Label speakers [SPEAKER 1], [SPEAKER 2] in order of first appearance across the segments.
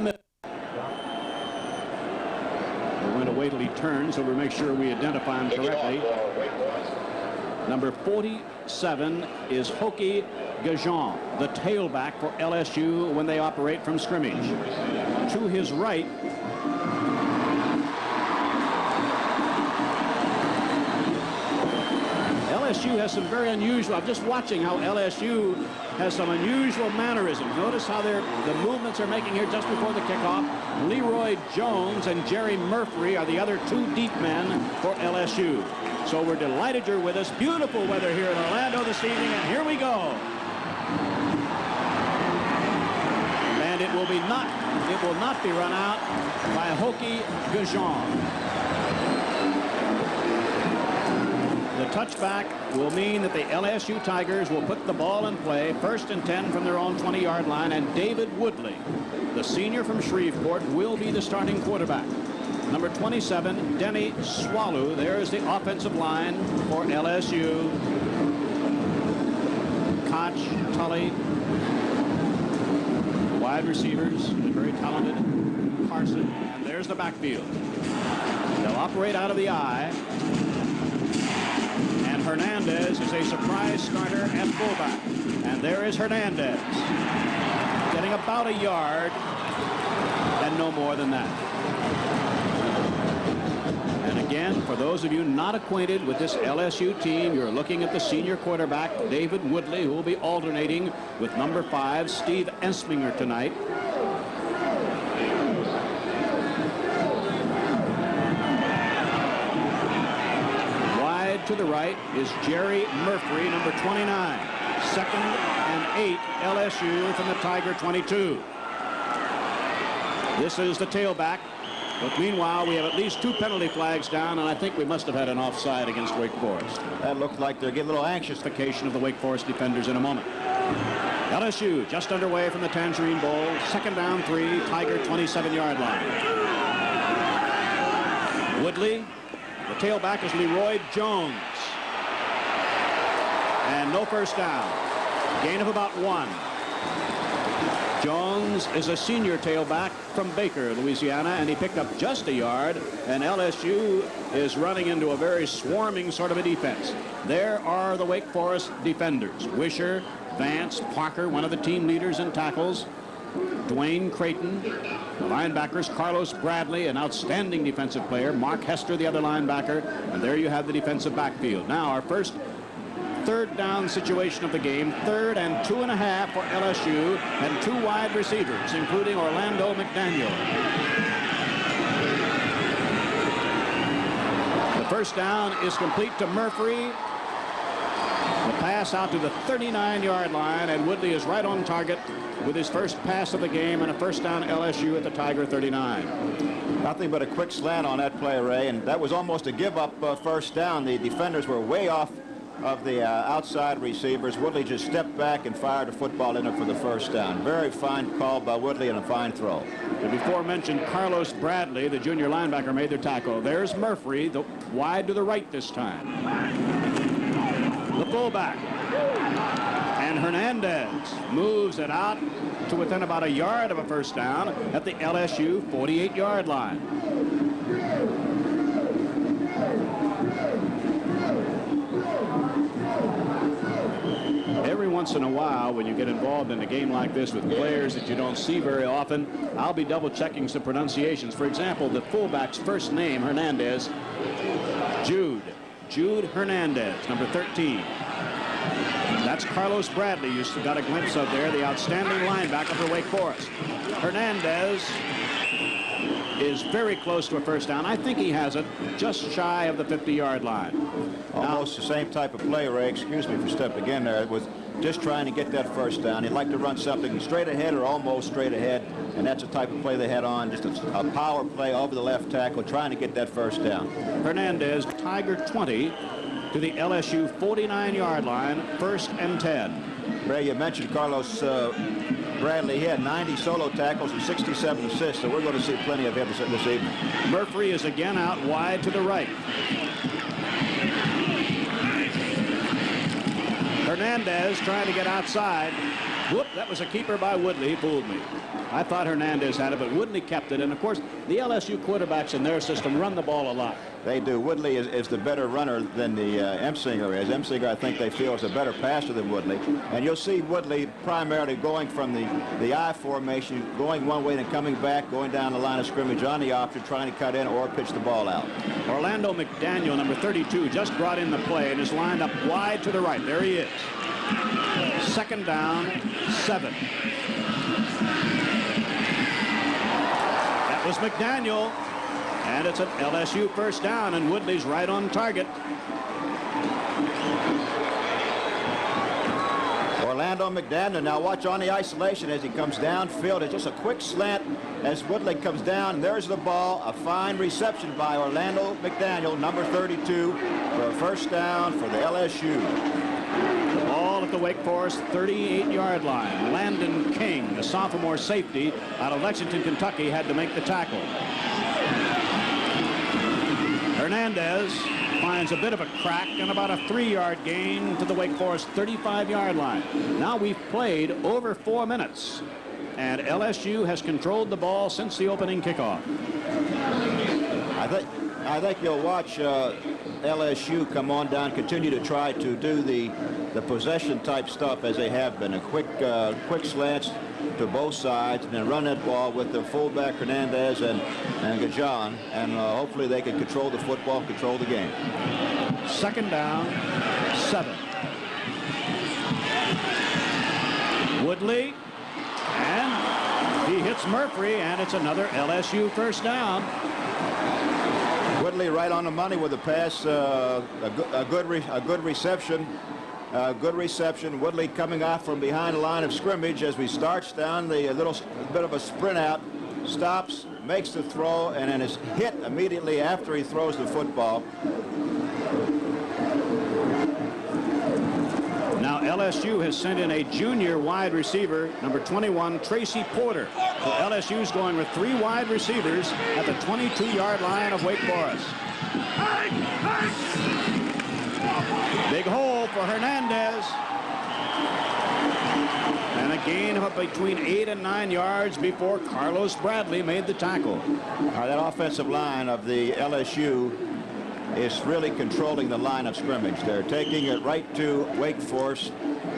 [SPEAKER 1] the middle. We're going to wait till he turns so we make sure we identify him correctly. Number 47 is Hokie Gajan, the tailback for LSU when they operate from scrimmage. To his right, LSU has some very unusual. I'm just watching how LSU has some unusual mannerisms. Notice how the movements are making here just before the kickoff. Leroy Jones and Jerry Murphy are the other two deep men for LSU. So we're delighted you're with us. Beautiful weather here in Orlando this evening, and here we go. And it will not be run out by Hokie Gajan. The touchback will mean that the LSU Tigers will put the ball in play, 1st and 10 from their own 20-yard line, and David Woodley, the senior from Shreveport, will be the starting quarterback. Number 27, Denny Swallow. There's the offensive line for LSU. Koch, Tully, wide receivers, very talented. Carson, and there's the backfield. They'll operate out of the I. And Hernandez is a surprise starter at fullback. And there is Hernandez, getting about a yard and no more than that. And again, for those of you not acquainted with this LSU team, you're looking at the senior quarterback, David Woodley, who will be alternating with number 5, Steve Ensminger, tonight. Wide to the right is Jerry Murphy, number 29. 2nd and 8, LSU from the Tiger 22. This is the tailback. But meanwhile, we have at least 2 penalty flags down, and I think we must have had an offside against Wake Forest.
[SPEAKER 2] That looked like they're getting a little anxious.
[SPEAKER 1] Vacation of the Wake Forest defenders in a moment. LSU just underway from the Tangerine Bowl. 2nd down 3, Tiger 27-yard line. Woodley, the tailback is Leroy Jones. And no first down. Gain of about 1. Jones is a senior tailback from Baker, Louisiana, and he picked up just a yard, and LSU is running into a very swarming sort of a defense. There are the Wake Forest defenders: Wisher, Vance, Parker, one of the team leaders in tackles, Dwayne Creighton, the linebackers, Carlos Bradley, an outstanding defensive player, Mark Hester, the other linebacker, and there you have the defensive backfield. Now our first 3rd down situation of the game, 3rd and 2.5 for LSU, and 2 wide receivers, including Orlando McDaniel. The first down is complete to Murphy. The pass out to the 39-yard line, and Woodley is right on target with his first pass of the game, and a first down LSU at the Tiger 39.
[SPEAKER 2] Nothing but a quick slant on that play, Ray, and that was almost a give-up first down. The defenders were way off of the outside receivers. Woodley just stepped back and fired a football in it for the first down. Very fine call by Woodley and a fine throw.
[SPEAKER 1] The before mentioned Carlos Bradley, the junior linebacker, made their tackle. There's Murphy, the wide to the right this time. The fullback. And Hernandez moves it out to within about a yard of a first down at the LSU 48-yard line. Every once in a while, when you get involved in a game like this with players that you don't see very often, I'll be double checking some pronunciations. For example, the fullback's first name, Hernandez, Jude Hernandez, number 13. That's Carlos Bradley you got a glimpse of there, the outstanding linebacker for Wake Forest. Hernandez is very close to a first down. I think he has it just shy of the 50-yard line.
[SPEAKER 2] Almost the same type of play, Ray. Excuse me for stepping in there. It was just trying to get that first down. He'd like to run something straight ahead or almost straight ahead, and that's the type of play they had on, just a power play over the left tackle, trying to get that first down.
[SPEAKER 1] Hernandez, Tiger 20 to the LSU 49-yard line, 1st and 10.
[SPEAKER 2] Ray, you mentioned Carlos Bradley. He had 90 solo tackles and 67 assists, so we're going to see plenty of him this evening.
[SPEAKER 1] Murphy is again out wide to the right. Hernandez trying to get outside. Whoop, that was a keeper by Woodley. He fooled me. I thought Hernandez had it, but Woodley kept it. And, of course, the LSU quarterbacks in their system run the ball a lot.
[SPEAKER 2] They do. Woodley is the better runner than the Emsinger is. Emsinger, I think they feel, is a better passer than Woodley. And you'll see Woodley primarily going from the I formation, going one way and coming back, going down the line of scrimmage on the option, trying to cut in or pitch the ball out.
[SPEAKER 1] Orlando McDaniel, number 32, just brought in the play and is lined up wide to the right. There he is. Second down, 7. That was McDaniel. And it's an LSU first down, and Woodley's right on target.
[SPEAKER 2] Orlando McDaniel. Now watch on the isolation as he comes downfield. It's just a quick slant as Woodley comes down. And there's the ball. A fine reception by Orlando McDaniel, number 32, for a first down for the LSU.
[SPEAKER 1] The ball at the Wake Forest 38-yard line. Landon King, the sophomore safety out of Lexington, Kentucky, had to make the tackle. Hernandez finds a bit of a crack and about a 3-yard gain to the Wake Forest 35-yard line. Now we've played over 4 minutes, and LSU has controlled the ball since the opening kickoff.
[SPEAKER 2] I think you'll watch LSU come on down, continue to try to do the possession type stuff as they have been. A quick slants to both sides and then run that ball with the fullback Hernandez and Gajan, and hopefully they can control the football, control the game.
[SPEAKER 1] Second down, 7. Woodley, and he hits Murphy, and it's another LSU first down.
[SPEAKER 2] Woodley right on the money with the pass, a good reception. Good reception. Woodley coming off from behind the line of scrimmage as we starts down the little bit of a sprint out, stops, makes the throw, and then is hit immediately after he throws the football.
[SPEAKER 1] Now LSU has sent in a junior wide receiver, number 21, Tracy Porter. So LSU's going with 3 wide receivers at the 22-yard line of Wake Forest. Big hole for Hernandez. And a gain of between 8 and 9 yards before Carlos Bradley made the tackle.
[SPEAKER 2] That offensive line of the LSU is really controlling the line of scrimmage. They're taking it right to Wake Forest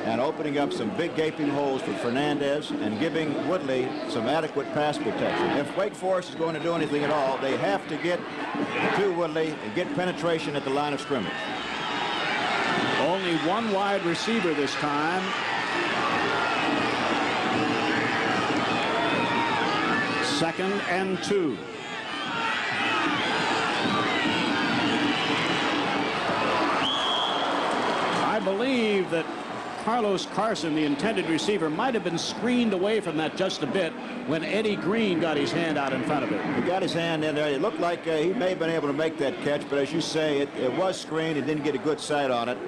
[SPEAKER 2] and opening up some big gaping holes for Fernandez and giving Woodley some adequate pass protection. If Wake Forest is going to do anything at all, they have to get to Woodley and get penetration at the line of scrimmage.
[SPEAKER 1] Only 1 wide receiver this time. Second and 2. I believe that Carlos Carson, the intended receiver, might have been screened away from that just a bit when Eddie Green got his hand out in front of him.
[SPEAKER 2] He got his hand in there. It looked like he may have been able to make that catch, but as you say, it was screened. He didn't get a good sight on it.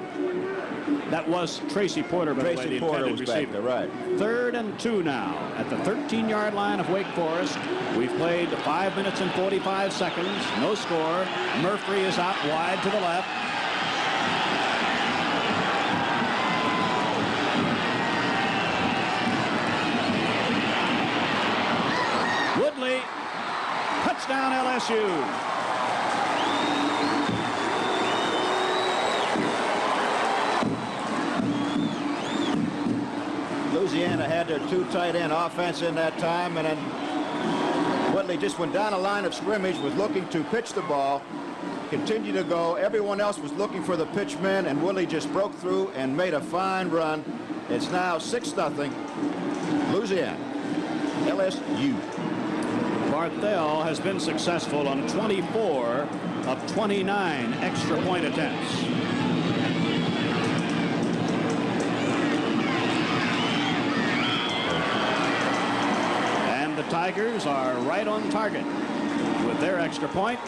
[SPEAKER 1] That was Tracy Porter, by the way, the intended receiver.
[SPEAKER 2] Right.
[SPEAKER 1] Third and 2 now at the 13-yard line of Wake Forest. We've played 5 minutes and 45 seconds. No score. Murphy is out wide to the left. Woodley, touchdown LSU.
[SPEAKER 2] Louisiana had their 2 tight end offense in that time, and then Woodley just went down the line of scrimmage, was looking to pitch the ball, continued to go. Everyone else was looking for the pitch man, and Woodley just broke through and made a fine run. It's now 6-0 Louisiana. LSU.
[SPEAKER 1] Barthel has been successful on 24 of 29 extra point attempts. And the Tigers are right on target with their extra point.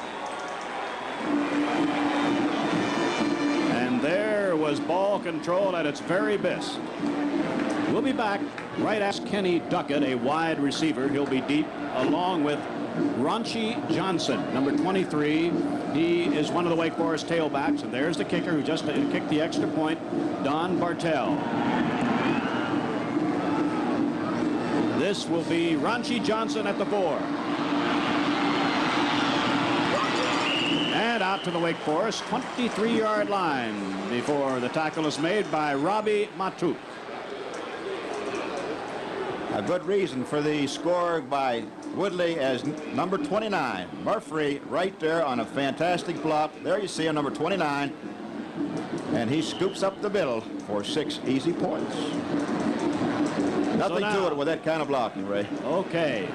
[SPEAKER 1] And there was ball control at its very best. We'll be back right as Kenny Duckett, a wide receiver. He'll be deep along with Ronchi Johnson, number 23. He is one of the Wake Forest tailbacks. And there's the kicker who just kicked the extra point, Don Bartel. This will be Ronchi Johnson at the 4. And out to the Wake Forest 23-yard line before the tackle is made by Robbie Matuk.
[SPEAKER 2] A good reason for the score by Woodley as number 29. Murphy right there on a fantastic block. There you see him, number 29. And he scoops up the middle for 6 easy points. Nothing to it with that kind of blocking, Ray.
[SPEAKER 1] Okay.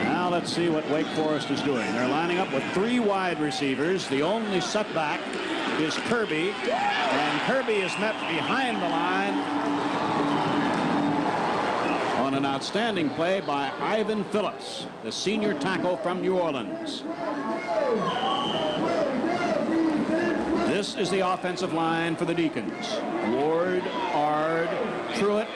[SPEAKER 1] Now let's see what Wake Forest is doing. They're lining up with 3 wide receivers. The only setback is Kirby, and Kirby is met behind the line on an outstanding play by Ivan Phillips, the senior tackle from New Orleans. This is the offensive line for the Deacons. Ward, Ard, Truitt,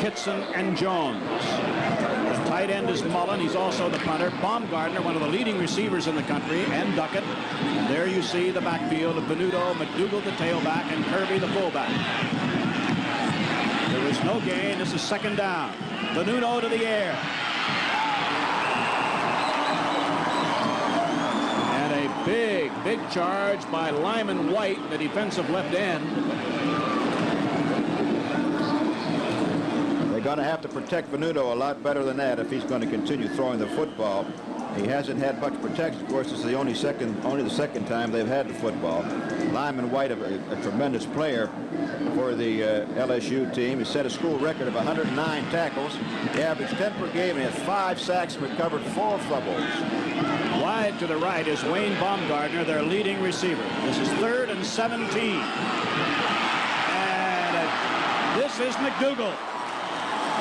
[SPEAKER 1] Kitson, and Jones. The tight end is Mullen. He's also the punter. Baumgartner, one of the leading receivers in the country, and Duckett. And there you see the backfield of Venuto, McDougal, the tailback, and Kirby, the fullback. There was no gain. This is second down. Venuto to the air. And a big charge by Lyman White, the defensive left end.
[SPEAKER 2] They're going to have to protect Venuto a lot better than that if he's going to continue throwing the football. He hasn't had much protection. Of course, this is only the second time they've had the football. Lyman White, a tremendous player for the LSU team. He set a school record of 109 tackles. He averaged 10 per game. He had 5 sacks and recovered 4 fumbles.
[SPEAKER 1] Wide to the right is Wayne Baumgartner, their leading receiver. This is 3rd and 17. And this is McDougal.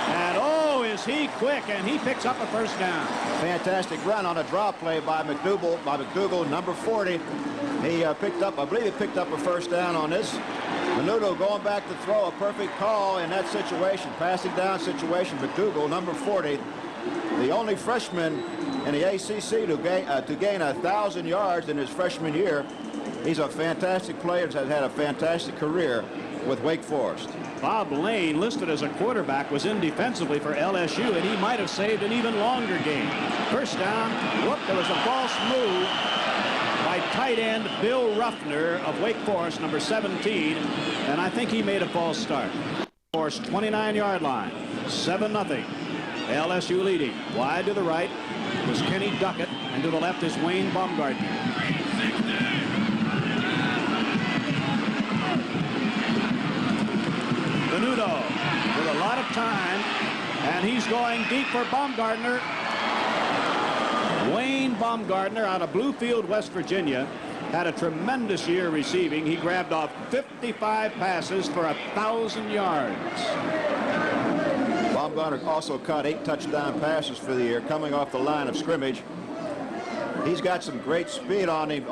[SPEAKER 1] And oh, is he quick, and he picks up a first down.
[SPEAKER 2] Fantastic run on a draw play by McDougal, number 40. He picked up, I believe he picked up a first down on this. Venuto going back to throw, a perfect call in that situation, passing down situation. McDougal, number 40, the only freshman in the ACC to gain 1,000 yards in his freshman year. He's a fantastic player, has had a fantastic career with Wake Forest.
[SPEAKER 1] Bob Lane, listed as a quarterback, was in defensively for LSU, and he might have saved an even longer game. First down. Whoop, there was a false move by tight end Bill Ruffner of Wake Forest, number 17, and I think he made a false start. Forest 29-yard line, 7-0. LSU leading. Wide to the right was Kenny Duckett, and to the left is Wayne Baumgartner. Venuto with a lot of time, and he's going deep for Baumgartner. Wayne Baumgartner out of Bluefield, West Virginia, had a tremendous year receiving. He grabbed off 55 passes for 1,000 yards.
[SPEAKER 2] Baumgartner also caught 8 touchdown passes for the year coming off the line of scrimmage. He's got some great speed on him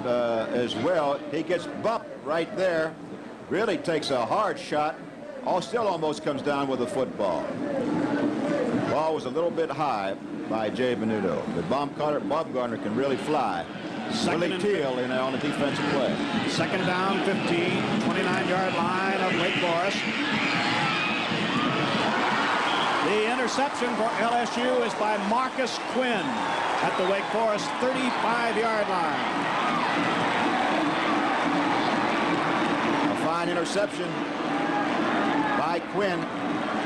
[SPEAKER 2] as well. He gets bumped right there, really takes a hard shot. Still almost comes down with the football. Ball was a little bit high by Jay Venuto, but Baumgartner can really fly. Willie Teal on a defensive play.
[SPEAKER 1] Second down, 15, 29-yard line of Wake Forest. The interception for LSU is by Marcus Quinn at the Wake Forest 35-yard line.
[SPEAKER 2] A fine interception by Quinn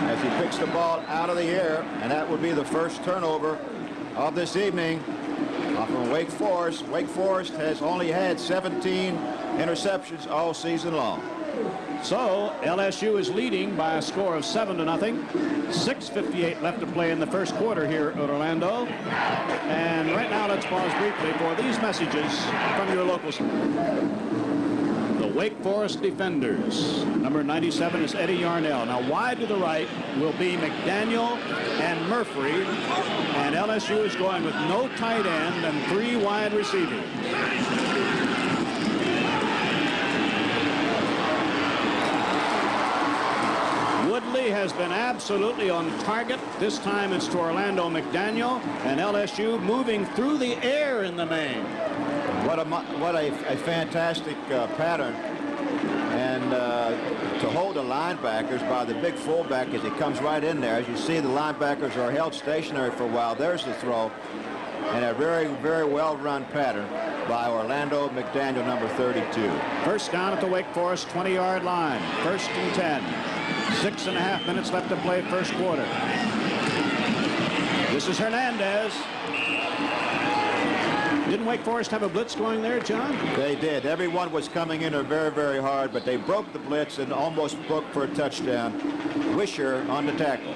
[SPEAKER 2] as he picks the ball out of the air, and that would be the first turnover of this evening from Wake Forest. Wake Forest has only had 17 interceptions all season long.
[SPEAKER 1] So LSU is leading by a score of 7-0. 6:58 left to play in the first quarter here at Orlando. And right now let's pause briefly for these messages from your local store. The Wake Forest defenders. Number 97 is Eddie Yarnell. Now wide to the right will be McDaniel and Murphy. And LSU is going with no tight end and 3 wide receivers. Woodley has been absolutely on target. This time it's to Orlando McDaniel, and LSU moving through the air in the main.
[SPEAKER 2] What a fantastic pattern. And to hold the linebackers by the big fullback as he comes right in there. As you see, the linebackers are held stationary for a while. There's the throw, and a very, very well-run pattern by Orlando McDaniel, number 32.
[SPEAKER 1] First down at the Wake Forest 20-yard line. 1st and 10. 6.5 minutes left to play first quarter. This is Hernandez. Didn't Wake Forest have a blitz going there, John?
[SPEAKER 2] They did. Everyone was coming in there very, very hard, but they broke the blitz and almost broke for a touchdown. Wisher on the tackle.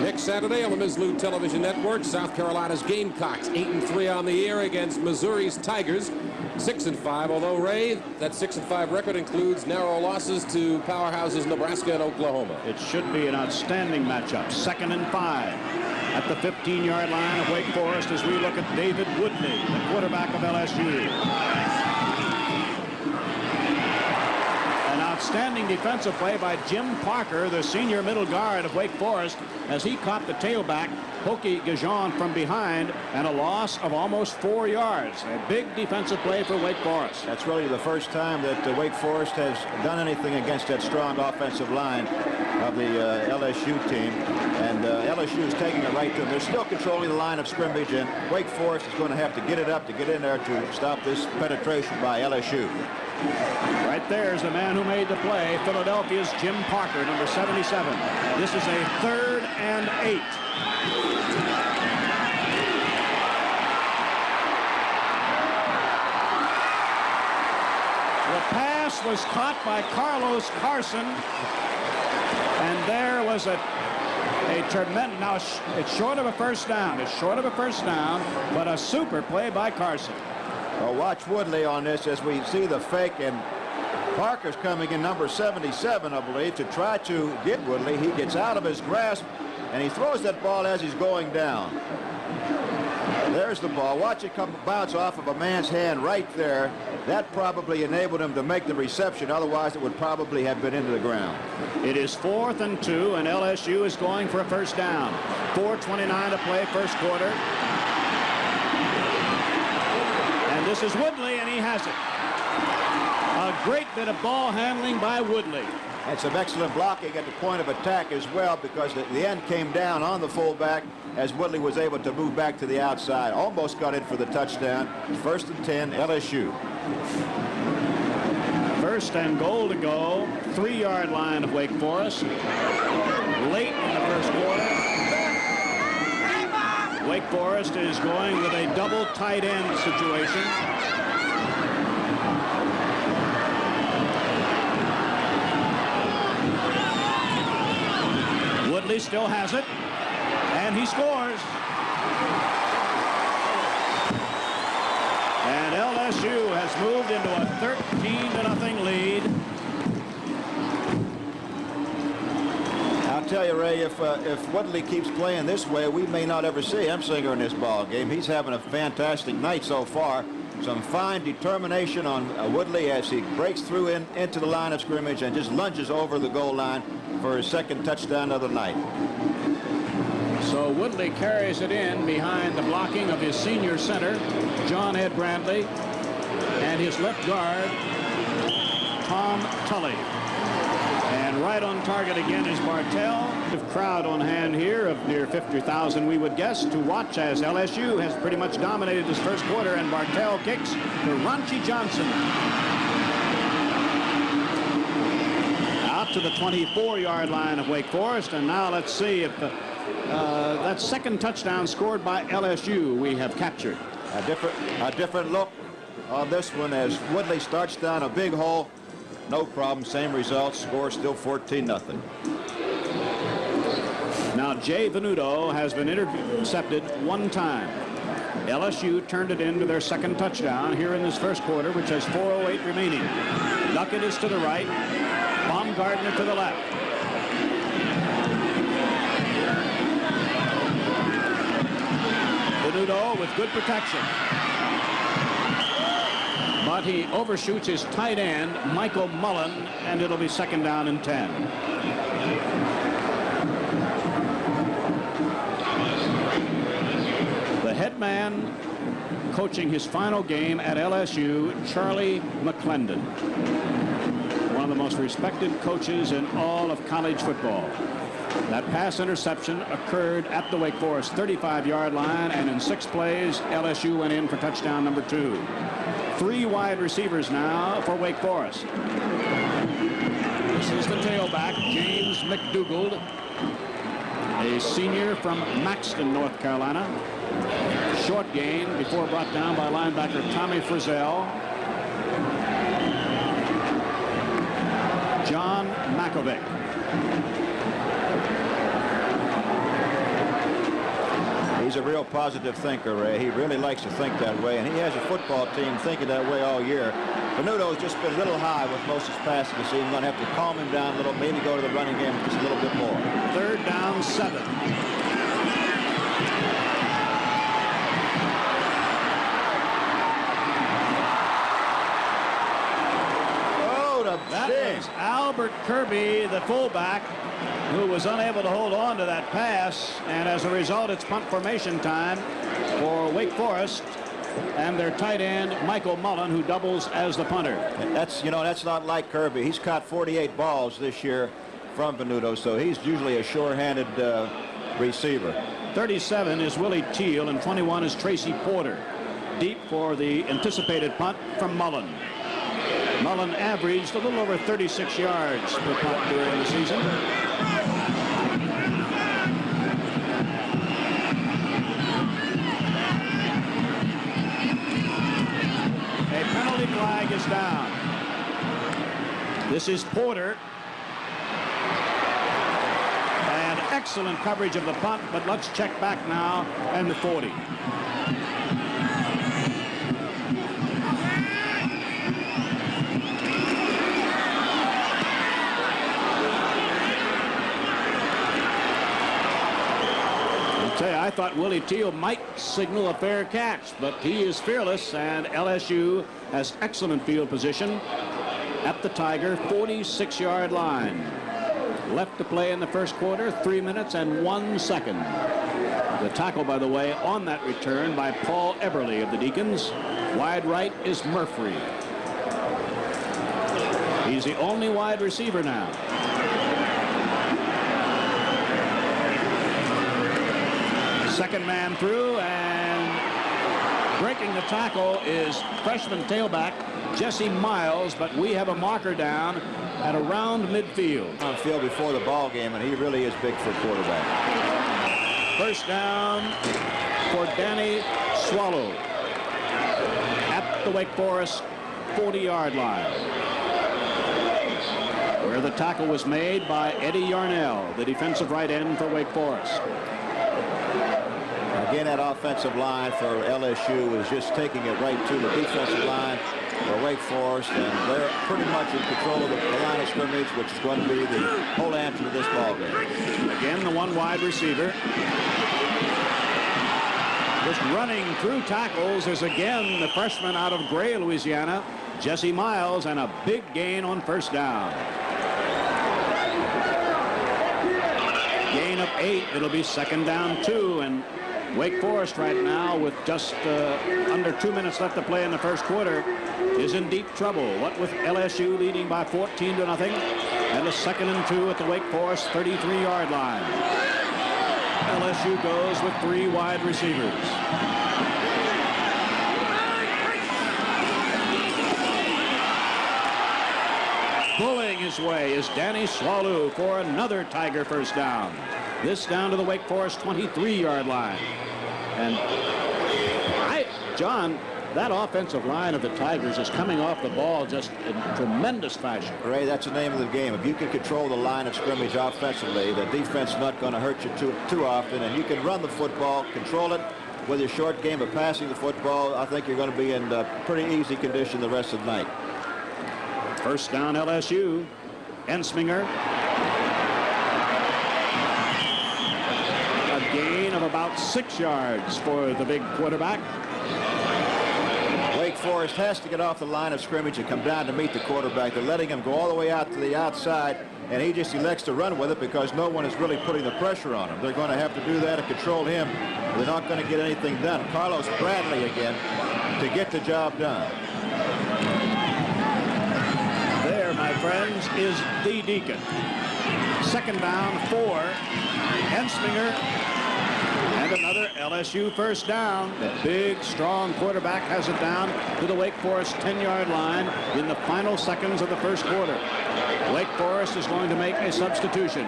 [SPEAKER 3] Next Saturday on the Ms. Lou Television Network, South Carolina's Gamecocks 8-3 on the year against Missouri's Tigers 6-5. Although, Ray, that 6-5 record includes narrow losses to powerhouses Nebraska and Oklahoma.
[SPEAKER 1] It should be an outstanding matchup. 2nd and 5 at the 15-yard line of Wake Forest as we look at David Woodley, the quarterback of LSU. An outstanding defensive play by Jim Parker, the senior middle guard of Wake Forest, as he caught the tailback, Hokie Gajon, from behind, and a loss of almost 4 yards. A big defensive play for Wake Forest.
[SPEAKER 2] That's really the first time that Wake Forest has done anything against that strong offensive line of the LSU team. And LSU is taking it right to them. They're still controlling the line of scrimmage, and Wake Forest is going to have to get it up to get in there to stop this penetration by LSU.
[SPEAKER 1] Right there is the man who made the play, Philadelphia's Jim Parker, number 77. This is a 3rd and 8. The pass was caught by Carlos Carson, and there was a tremendous, now it's short of a first down. It's short of a first down, but a super play by Carson.
[SPEAKER 2] Well, watch Woodley on this as we see the fake, and Parker's coming in, number 77, I believe, to try to get Woodley. He gets out of his grasp, and he throws that ball as he's going down. There's the ball. Watch it come bounce off of a man's hand right there. That probably enabled him to make the reception. Otherwise, it would probably have been into the ground.
[SPEAKER 1] It is 4th and 2, and LSU is going for a first down. 4:29 to play first quarter. And this is Woodley, and he has it. A great bit of ball handling by Woodley.
[SPEAKER 2] And some excellent blocking at the point of attack as well, because the end came down on the fullback as Woodley was able to move back to the outside. Almost got in for the touchdown. 1st and 10, LSU.
[SPEAKER 1] 1st and goal to go. 3-yard line of Wake Forest. Late in the first quarter. Wake Forest is going with a double tight end situation. Woodley still has it, and he scores. And LSU has moved into a 13-0 lead.
[SPEAKER 2] I'll tell you, Ray, if Woodley keeps playing this way, we may not ever see Emsinger in this ball game. He's having a fantastic night so far. Some fine determination on Woodley as he breaks through into the line of scrimmage and just lunges over the goal line for his 2nd touchdown of the night.
[SPEAKER 1] So Woodley carries it in behind the blocking of his senior center, John Ed Bradley, and his left guard, Tom Tully. And right on target again is Bartell. The crowd on hand here of near 50,000, we would guess, to watch as LSU has pretty much dominated this first quarter, and Bartell kicks to Ronchi Johnson. Out to the 24-yard line of Wake Forest, and now let's see if that 2nd touchdown scored by LSU we have captured.
[SPEAKER 2] A different look on this one as Woodley starts down a big hole. No problem, same results, score still 14-0.
[SPEAKER 1] Now Jay Venuto has been intercepted 1 time. LSU turned it into their 2nd touchdown here in this first quarter, which has 4:08 remaining. Duckett is to the right, Baumgartner to the left. Venuto with good protection. But he overshoots his tight end, Michael Mullen, and it'll be 2nd down and 10. The head man coaching his final game at LSU, Charlie McClendon. the most respected coaches in all of college football. That pass interception occurred at the Wake Forest 35-yard line, and in 6 plays, LSU went in for touchdown number 2. 3 wide receivers now for Wake Forest. This is the tailback, James McDougald, a senior from Maxton, North Carolina. Short gain before brought down by linebacker Tommy Frizzell. John Makovic.
[SPEAKER 2] He's a real positive thinker, Ray. He really likes to think that way, and he has a football team thinking that way all year. Venuto's just been a little high with most of his passing this season. Going to have to calm him down a little, maybe go to the running game just a little bit more.
[SPEAKER 1] 3rd down, 7. That is Albert Kirby, the fullback, who was unable to hold on to that pass, and as a result, it's punt formation time for Wake Forest and their tight end Michael Mullen, who doubles as the punter.
[SPEAKER 2] That's not like Kirby. He's caught 48 balls this year from Venuto, so he's usually a sure-handed receiver.
[SPEAKER 1] 37 is Willie Teal, and 21 is Tracy Porter. Deep for the anticipated punt from Mullen. Mullen averaged a little over 36 yards per punt during the season. A penalty flag is down. This is Porter. And excellent coverage of the punt, but let's check back now and the 40. I thought Willie Teal might signal a fair catch, but he is fearless, and LSU has excellent field position at the Tiger 46-yard line. Left to play in the first quarter, 3 minutes and 1 second. The tackle, by the way, on that return by Paul Eberly of the Deacons. Wide right is Murphy. He's the only wide receiver now. Second man through, and breaking the tackle is freshman tailback Jesse Miles, but we have a marker down at around midfield.
[SPEAKER 2] On field before the ball game, and he really is big for a quarterback.
[SPEAKER 1] First down for Danny Swallow at the Wake Forest 40-yard line, where the tackle was made by Eddie Yarnell, the defensive right end for Wake Forest.
[SPEAKER 2] Again, that offensive line for LSU is just taking it right to the defensive line for Wake Forest, and they're pretty much in control of the line of scrimmage, which is going to be the whole answer to this ball game.
[SPEAKER 1] Again, the one wide receiver. Just running through tackles is again the freshman out of Gray, Louisiana, Jesse Miles, and a big gain on first down. Gain of 8. It'll be second down 2, and Wake Forest right now, with just under 2 minutes left to play in the first quarter, is in deep trouble. What with LSU leading by 14-0, and a 2nd and 2 at the Wake Forest 33-yard line. LSU goes with 3 wide receivers. Pulling his way is Danny Swallow for another Tiger first down. This down to the Wake Forest 23-yard line. And John, that offensive line of the Tigers is coming off the ball just in tremendous fashion.
[SPEAKER 2] Ray, that's the name of the game. If you can control the line of scrimmage offensively, the defense is not going to hurt you too often, and you can run the football, control it with your short game of passing the football. I think you're going to be in pretty easy condition the rest of the night.
[SPEAKER 1] First down LSU. Ensminger. A gain of about 6 yards for the big quarterback.
[SPEAKER 2] Wake Forest has to get off the line of scrimmage and come down to meet the quarterback. They're letting him go all the way out to the outside, and he just elects to run with it because no one is really putting the pressure on him. They're going to have to do that to control him. They're not going to get anything done. Carlos Bradley again to get the job done.
[SPEAKER 1] There, my friend. Evans is the Deacon. Second down, 4. Ensminger. And another LSU first down. The big, strong quarterback has it down to the Wake Forest 10-yard line in the final seconds of the first quarter. Wake Forest is going to make a substitution.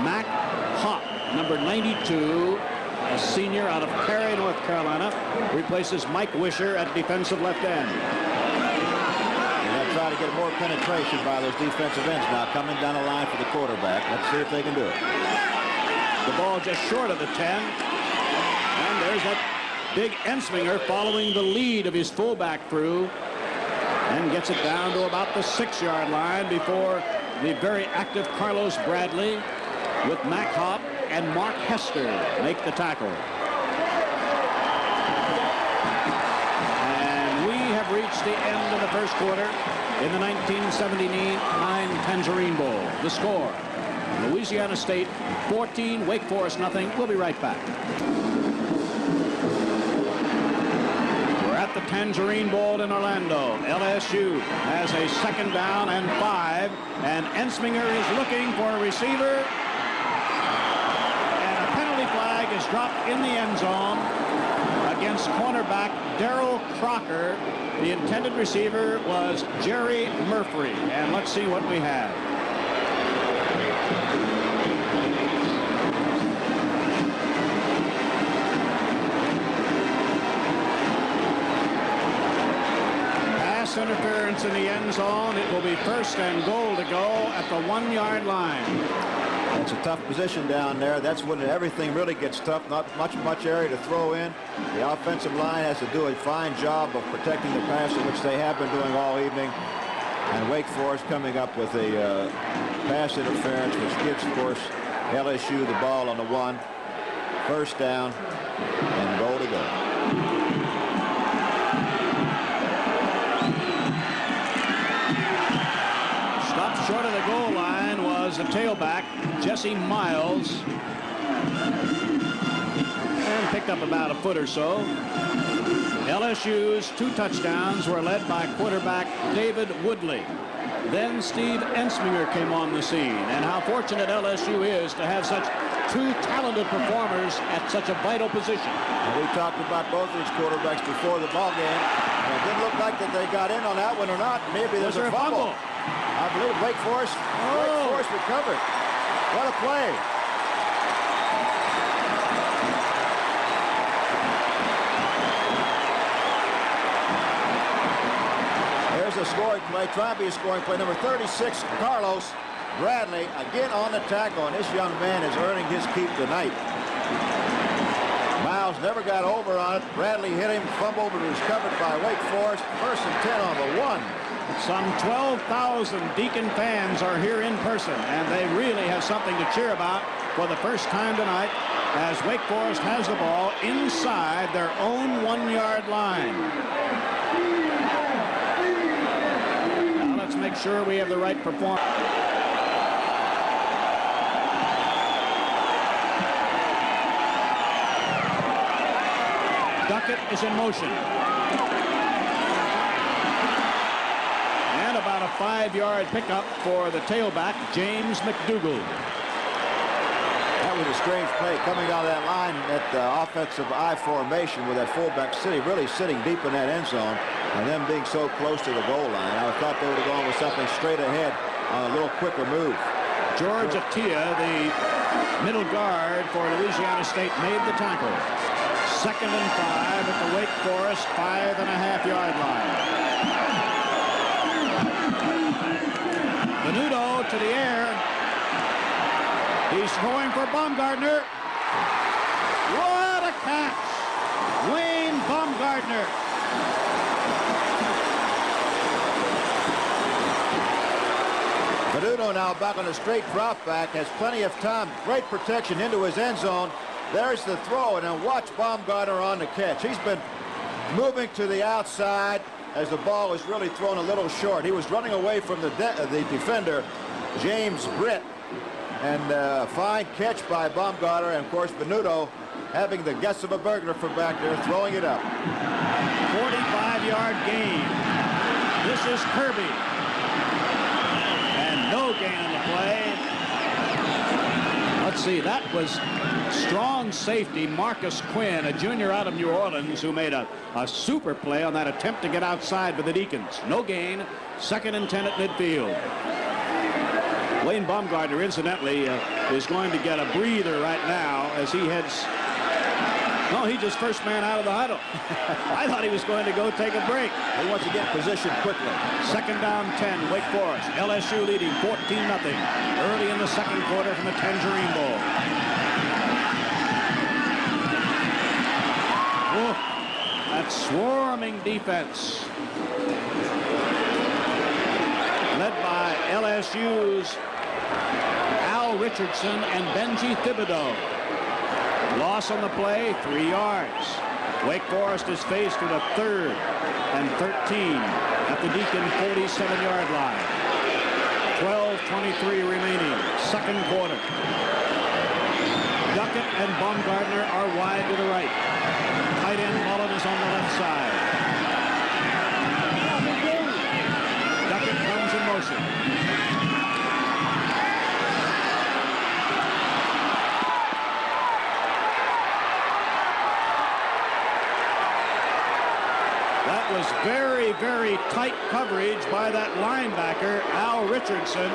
[SPEAKER 1] Mac Hop, number 92, a senior out of Cary, North Carolina, replaces Mike Wisher at defensive left end.
[SPEAKER 2] They'll try to get more penetration by those defensive ends now coming down the line for the quarterback. Let's see if they can do it.
[SPEAKER 1] The ball just short of the 10. And there's that big Ensminger following the lead of his fullback crew and gets it down to about the 6-yard line before the very active Carlos Bradley with Mac Hop and Mark Hester make the tackle. And we have reached the end of the first quarter in the 1979 Tangerine Bowl. The score, Louisiana State 14, Wake Forest nothing. We'll be right back. We're at the Tangerine Bowl in Orlando. LSU has a second down and 5, and Ensminger is looking for a receiver. And a penalty flag is dropped in the end zone against cornerback Darrell Crocker. The intended receiver was Jerry Murphy, and let's see what we have. Interference in the end zone. It will be first and goal to go at the 1-yard line.
[SPEAKER 2] It's a tough position down there. That's when everything really gets tough. Not much area to throw in. The offensive line has to do a fine job of protecting the passer, which they have been doing all evening. And Wake Forest coming up with a pass interference, which gives, of course, LSU the ball on the 1. First down and goal to go.
[SPEAKER 1] Short of the goal line was the tailback, Jesse Miles, and picked up about a foot or so. LSU's 2 touchdowns were led by quarterback David Woodley. Then Steve Ensminger came on the scene, and how fortunate LSU is to have such 2 talented performers at such a vital position.
[SPEAKER 2] And we talked about both of these quarterbacks before the ball game, and it didn't look like that they got in on that one or not. Maybe there's a fumble. I believe Wake Forest recovered. What a play. There's a scoring play, trying to be a scoring play. Number 36, Carlos Bradley, again on the tackle, and this young man is earning his keep tonight. Miles never got over on it. Bradley hit him, fumbled, but was covered by Wake Forest. First and 10 on the 1.
[SPEAKER 1] Some 12,000 Deacon fans are here in person, and they really have something to cheer about for the first time tonight as Wake Forest has the ball inside their own 1-yard line. Now let's make sure we have the right performance. Duckett is in motion. And about a 5-yard pickup for the tailback, James McDougal.
[SPEAKER 2] That was a strange play coming out of that line, that offensive I formation with that fullback really sitting deep in that end zone, and them being so close to the goal line. I thought they would have gone with something straight ahead on a little quicker move.
[SPEAKER 1] George Atia, the middle guard for Louisiana State, made the tackle. Second and 5 at the Wake Forest 5.5-yard line. Venuto to the air. He's throwing for Baumgartner. What a catch! Wayne Baumgartner.
[SPEAKER 2] Venuto now back on a straight drop back, has plenty of time, great protection into his end zone. There's the throw, and then watch Baumgartner on the catch. He's been moving to the outside as the ball was really thrown a little short. He was running away from the defender, James Britt, and fine catch by Baumgartner, and of course Venuto having the guts of a burglar from back there, throwing it up.
[SPEAKER 1] 45-yard gain. This is Kirby. Let's see, that was strong safety Marcus Quinn, a junior out of New Orleans, who made a super play on that attempt to get outside for the Deacons. No gain, 2nd and 10 at midfield. Wayne Baumgartner, incidentally, is going to get a breather right now as he heads. No, he just first man out of the huddle. I thought he was going to go take a break.
[SPEAKER 2] He wants to get positioned quickly.
[SPEAKER 1] 2nd down 10, Wake Forest. LSU leading 14-0 early in the 2nd quarter from the Tangerine Bowl. Whoa, that swarming defense led by LSU's Al Richardson and Benji Thibodeau. Loss on the play, 3 yards. Wake Forest is faced with a 3rd and 13 at the Deacon 47-yard line. 12:23 remaining, 2nd quarter. Duckett and Baumgartner are wide to the right. Tight end Mullen is on the left side. Duckett comes in motion. That was very, very tight coverage by that linebacker, Al Richardson.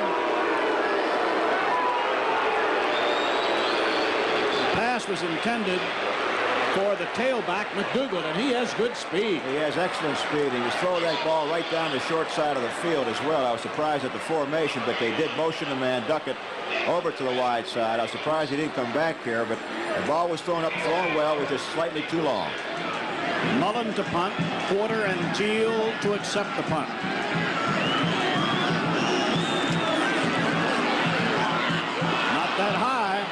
[SPEAKER 1] The pass was intended for the tailback, McDougal, and he has good speed.
[SPEAKER 2] He has excellent speed. He was throwing that ball right down the short side of the field as well. I was surprised at the formation, but they did motion the man, Duckett, over to the wide side. I was surprised he didn't come back here, but the ball was thrown well, it was just slightly too long.
[SPEAKER 1] Mullen to punt, Porter and Teal to accept the punt. Not that high.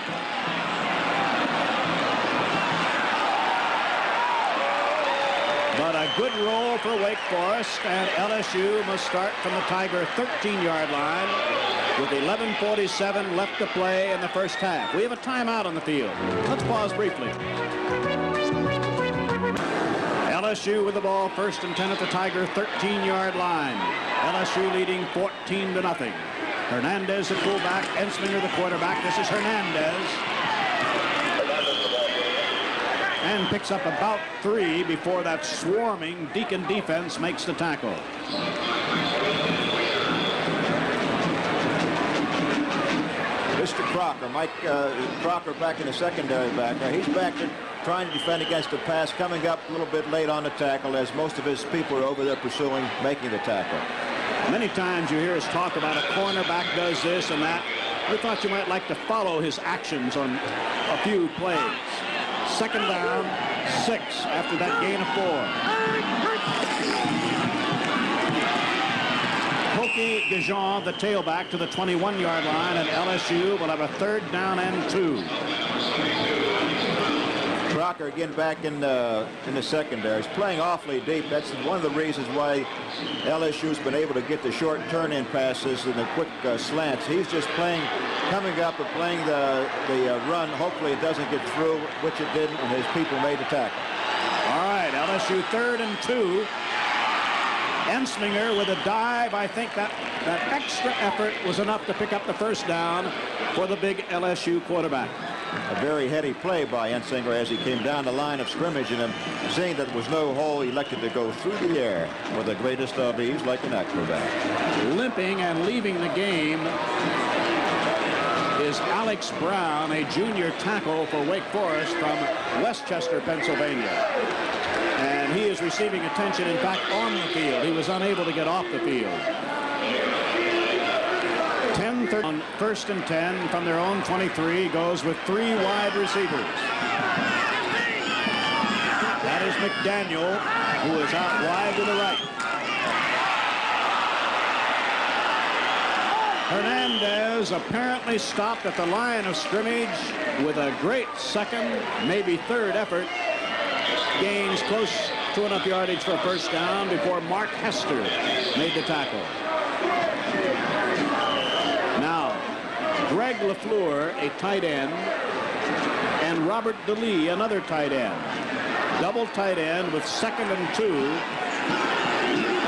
[SPEAKER 1] But a good roll for Wake Forest, and LSU must start from the Tiger 13-yard line with 11:47 left to play in the first half. We have a timeout on the field. Let's pause briefly. LSU with the ball, 1st and 10 at the Tiger 13-yard line. LSU leading 14-0. Hernandez at fullback, Ensminger the quarterback. This is Hernandez. And picks up about 3 before that swarming Deacon defense makes the tackle.
[SPEAKER 2] Mr. Crocker, Mike Crocker back in the secondary back there. He's back there trying to defend against the pass, coming up a little bit late on the tackle as most of his people are over there pursuing, making the tackle.
[SPEAKER 1] Many times you hear us talk about a cornerback does this and that. We thought you might like to follow his actions on a few plays. 2nd down, 6 after that gain of 4. Koki Dijon, the tailback, to the 21-yard line, and LSU will have a 3rd down and 2.
[SPEAKER 2] Crocker again back in the secondary. He's playing awfully deep. That's one of the reasons why LSU's been able to get the short turn-in passes and the quick slants. He's just coming up and playing the run. Hopefully it doesn't get through, which it didn't, and his people made the tackle.
[SPEAKER 1] All right, LSU 3rd and 2. Ensminger with a dive. I think that extra effort was enough to pick up the 1st down for the big LSU quarterback.
[SPEAKER 2] A very heady play by Ensminger as he came down the line of scrimmage, and seeing that there was no hole, he elected to go through the air with the greatest of ease like an acrobat.
[SPEAKER 1] Limping and leaving the game is Alex Brown, a junior tackle for Wake Forest from Westchester, Pennsylvania. And he is receiving attention, in fact, on the field. He was unable to get off the field. 10-30 on 1st and 10 from their own 23, goes with 3 wide receivers. That is McDaniel, who is out wide to the right. Hernandez apparently stopped at the line of scrimmage with a great 2nd, maybe 3rd effort. Gains close to enough yardage for a 1st down before Mark Hester made the tackle. Now, Greg LaFleur, a tight end, and Robert DeLee, another tight end. Double tight end with 2nd and 2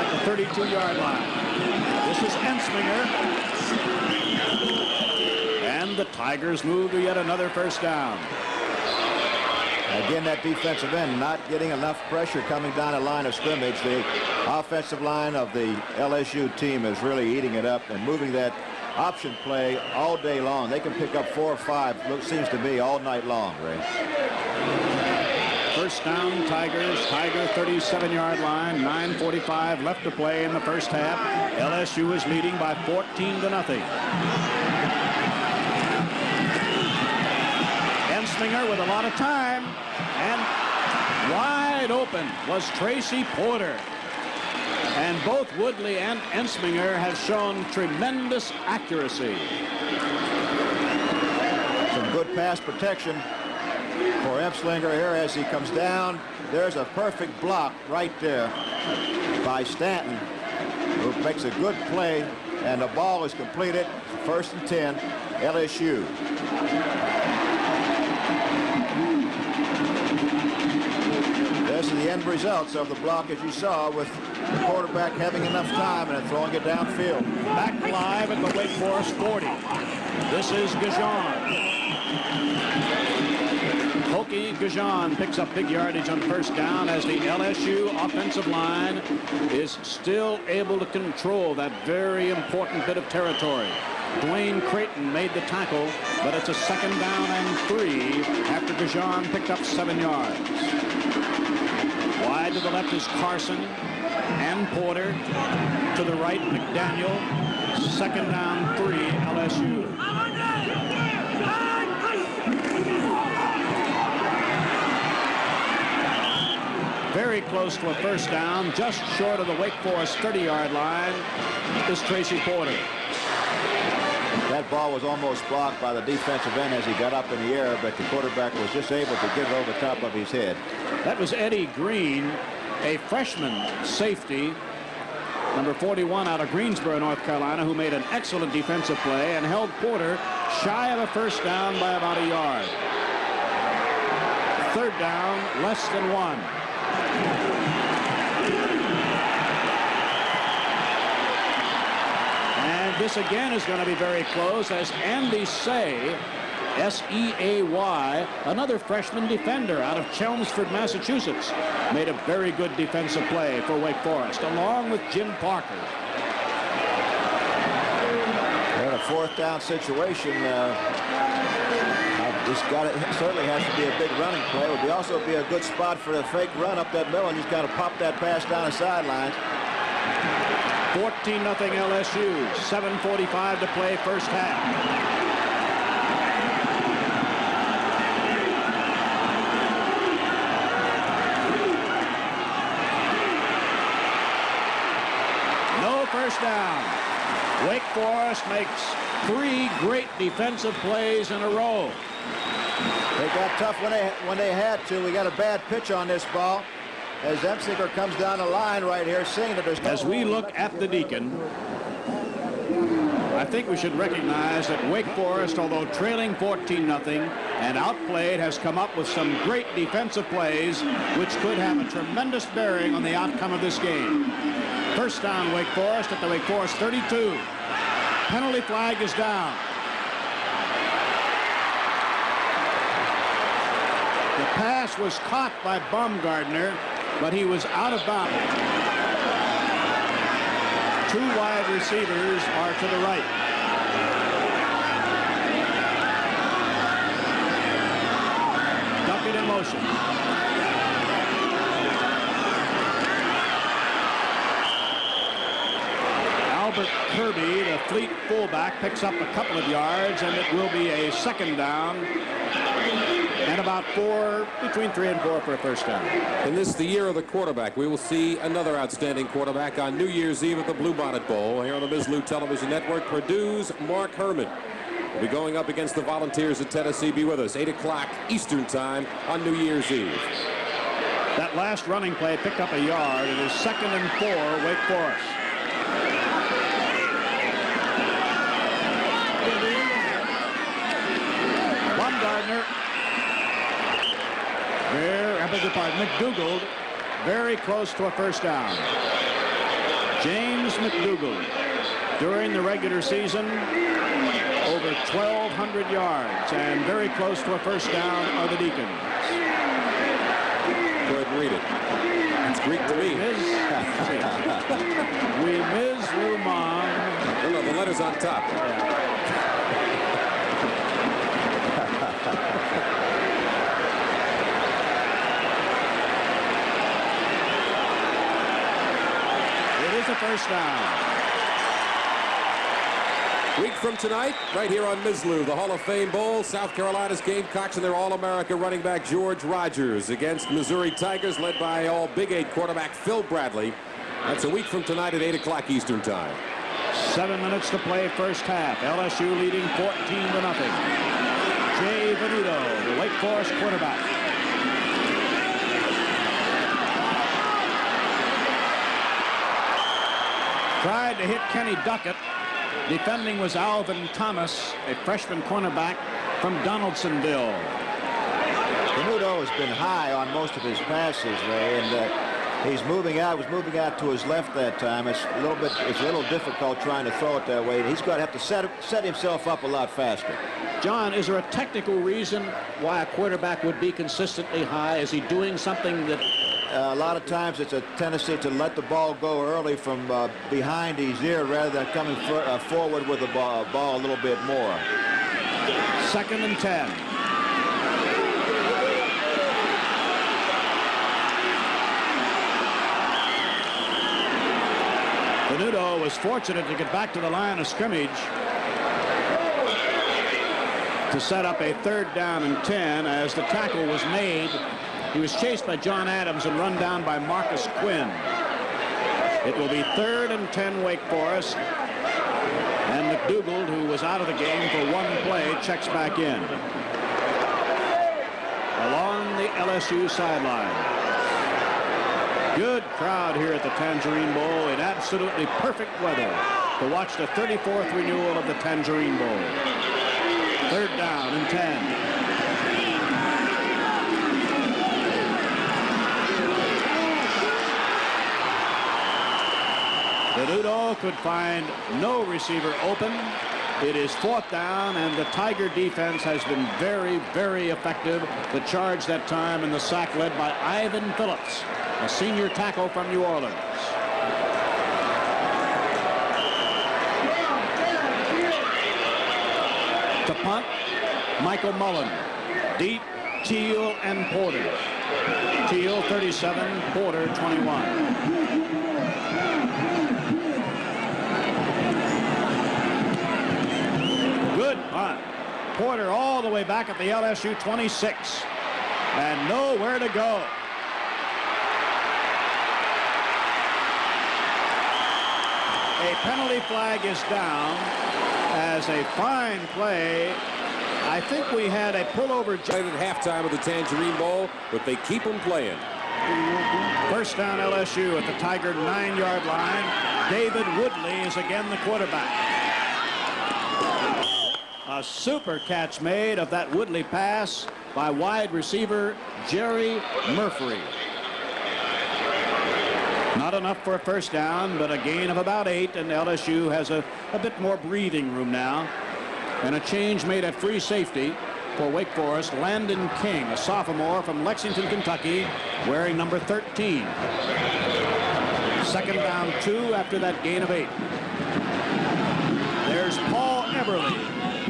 [SPEAKER 1] at the 32-yard line. This is Ensminger. And And the Tigers move to yet another first down.
[SPEAKER 2] Again, that defensive end not getting enough pressure coming down the line of scrimmage. The offensive line of the LSU team is really eating it up and moving that option play all day long. They can pick up 4 or 5, seems to be, all night long, Ray.
[SPEAKER 1] First down, Tigers. Tiger 37-yard line. 9:45 left to play in the first half. LSU is leading by 14-0. Ensminger with a lot of time, and wide open was Tracy Porter. And both Woodley and Ensminger have shown tremendous accuracy.
[SPEAKER 2] Some good pass protection for Ensminger here as he comes down. There's a perfect block right there by Stanton, who makes a good play, and the ball is completed. First and 10, LSU. This is the end results of the block, as you saw, with the quarterback having enough time and throwing it downfield.
[SPEAKER 1] Back live at the Wake Forest 40. This is Gajan. Hokie Gajan picks up big yardage on first down as the LSU offensive line is still able to control that very important bit of territory. Dwayne Creighton made the tackle, but it's a second down and 3 after Gajan picked up 7 yards. Wide to the left is Carson and Porter. To the right, McDaniel. Second down, 3, LSU. Very close to a first down, just short of the Wake Forest 30-yard line is Tracy Porter.
[SPEAKER 2] That ball was almost blocked by the defensive end as he got up in the air, but the quarterback was just able to get it over the top of his head.
[SPEAKER 1] That was Eddie Green, a freshman safety, number 41 out of Greensboro, North Carolina, who made an excellent defensive play and held Porter shy of a first down by about a yard. Third down, less than 1. And this again is going to be very close as Andy Say, S-E-A-Y, another freshman defender out of Chelmsford, Massachusetts, made a very good defensive play for Wake Forest, along with Jim Parker.
[SPEAKER 2] In a fourth down situation, this certainly has to be a big running play. It would also be a good spot for a fake run up that middle and just kind of pop that pass down the sidelines.
[SPEAKER 1] 14-0 LSU, 7:45 to play first half. No first down. Wake Forest makes 3 great defensive plays in a row.
[SPEAKER 2] They got tough when they had to. We got a bad pitch on this ball as Ensminger comes down the line right here, seeing that there's no.
[SPEAKER 1] As we look at the Deacon, I think we should recognize that Wake Forest, although trailing 14-0 and outplayed, has come up with some great defensive plays which could have a tremendous bearing on the outcome of this game. First down, Wake Forest at the Wake Forest 32. Penalty flag is down. The pass was caught by Baumgartner, but he was out of bounds. 2 wide receivers are to the right. Duckett in motion. Albert Kirby, the Fleet fullback, picks up a couple of yards, and it will be a second down. And about 4, between 3 and 4 for a first down.
[SPEAKER 3] And this is the year of the quarterback. We will see another outstanding quarterback on New Year's Eve at the Bluebonnet Bowl here on the Ms. Lou Television Network. Purdue's Mark Herman will be going up against the Volunteers of Tennessee. Be with us, 8 o'clock Eastern Time on New Year's Eve.
[SPEAKER 1] That last running play picked up a yard. It is 2nd and 4, Wake Forest. Baumgartner. McDougald very close to a first down. James McDougald, during the regular season, over 1,200 yards, and very close to a first down are the Deacons.
[SPEAKER 3] Go ahead and read it. It's Greek to me.
[SPEAKER 1] We miss Lumon.
[SPEAKER 3] No, the letter's on top.
[SPEAKER 1] It is a first down.
[SPEAKER 3] Week from tonight, right here on Mislew, the Hall of Fame Bowl, South Carolina's Gamecocks and their All-America running back George Rogers against Missouri Tigers, led by all Big 8 quarterback Phil Bradley. That's a week from tonight at 8 o'clock Eastern Time.
[SPEAKER 1] 7 minutes to play first half. LSU leading 14-0. Jay Venuto, the Wake Forest quarterback. Tried to hit Kenny Duckett. Defending was Alvin Thomas, a freshman cornerback from Donaldsonville.
[SPEAKER 2] Venuto has been high on most of his passes, Ray, and he's moving out. Was moving out to his left that time. It's a little difficult trying to throw it that way. He's got to have to set himself up a lot faster.
[SPEAKER 1] John, is there a technical reason why a quarterback would be consistently high? Is he doing something that...
[SPEAKER 2] A lot of times it's a tendency to let the ball go early from behind his ear rather than coming forward with the ball a little bit more.
[SPEAKER 1] 2nd and 10. Venuto was fortunate to get back to the line of scrimmage to set up a 3rd down and 10 as the tackle was made. He was chased by John Adams and run down by Marcus Quinn. It will be 3rd and 10 Wake Forest. And McDougald, who was out of the game for one play, checks back in. Along the LSU sideline. Good crowd here at the Tangerine Bowl in absolutely perfect weather to watch the 34th renewal of the Tangerine Bowl. 3rd down and 10. Venuto could find no receiver open. It is 4th down, and the Tiger defense has been very, very effective. The charge that time and the sack led by Ivan Phillips, a senior tackle from New Orleans. To punt, Michael Mullen. Deep, Teal and Porter. Teal 37, Porter 21. Good punt. Porter all the way back at the LSU 26. And nowhere to go. A penalty flag is down as a fine play. I think we had a pullover
[SPEAKER 3] At halftime of the Tangerine Bowl, but they keep them playing.
[SPEAKER 1] First down LSU at the Tiger 9-yard line. David Woodley is again the quarterback. A super catch made of that Woodley pass by wide receiver Jerry Murphy. Not enough for a first down, but a gain of about 8, and LSU has a bit more breathing room now. And a change made at free safety for Wake Forest. Landon King, a sophomore from Lexington, Kentucky, wearing number 13. 2nd down 2 after that gain of 8. There's Paul Eberly,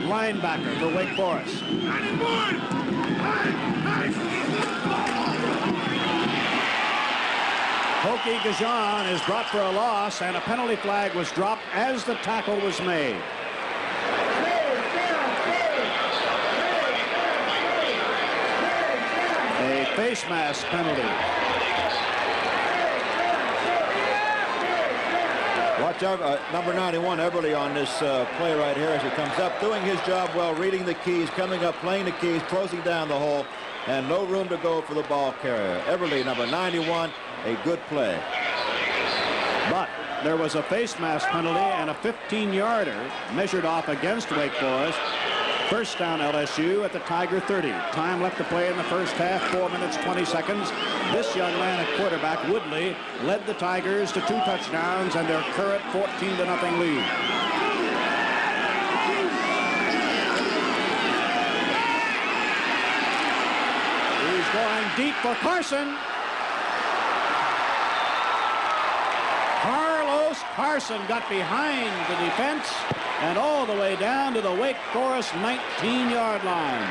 [SPEAKER 1] linebacker for Wake Forest. Hokie Gajan is brought for a loss, and a penalty flag was dropped as the tackle was made. A face mask penalty.
[SPEAKER 2] Watch out, number 91, Eberly, on this play right here as he comes up, doing his job well, reading the keys, coming up, playing the keys, closing down the hole, and no room to go for the ball carrier. Eberly, number 91, a good play.
[SPEAKER 1] But there was a face mask penalty and a 15-yarder measured off against Wake Forest. First down LSU at the Tiger 30. Time left to play in the first half, 4 minutes, 20 seconds. This young man at quarterback, Woodley, led the Tigers to 2 touchdowns and their current 14-0 lead. is going deep for Carson. Carlos Carson got behind the defense and all the way down to the Wake Forest 19-yard line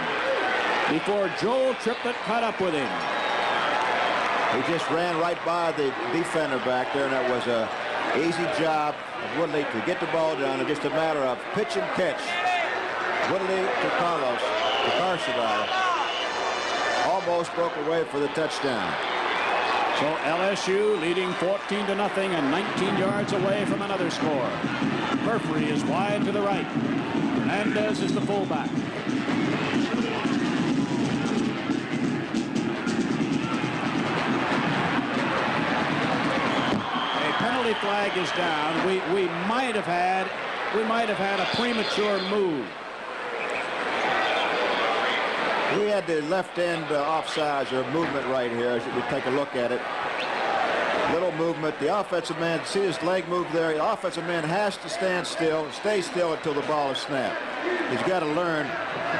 [SPEAKER 1] before Joel Triplett caught up with him.
[SPEAKER 2] He just ran right by the defender back there, and it was a easy job of Woodley to get the ball down in just a matter of pitch and catch. Woodley to Carlos, to Carson, almost broke away for the touchdown.
[SPEAKER 1] So LSU leading 14-0 and 19 yards away from another score. Murphy is wide to the right. Hernandez is the fullback. A penalty flag is down. We might have had a premature move.
[SPEAKER 2] He had the left end offsides or movement right here as we take a look at it. Little movement. The offensive man, see his leg move there. The offensive man has to stand still, stay still until the ball is snapped. He's got to learn.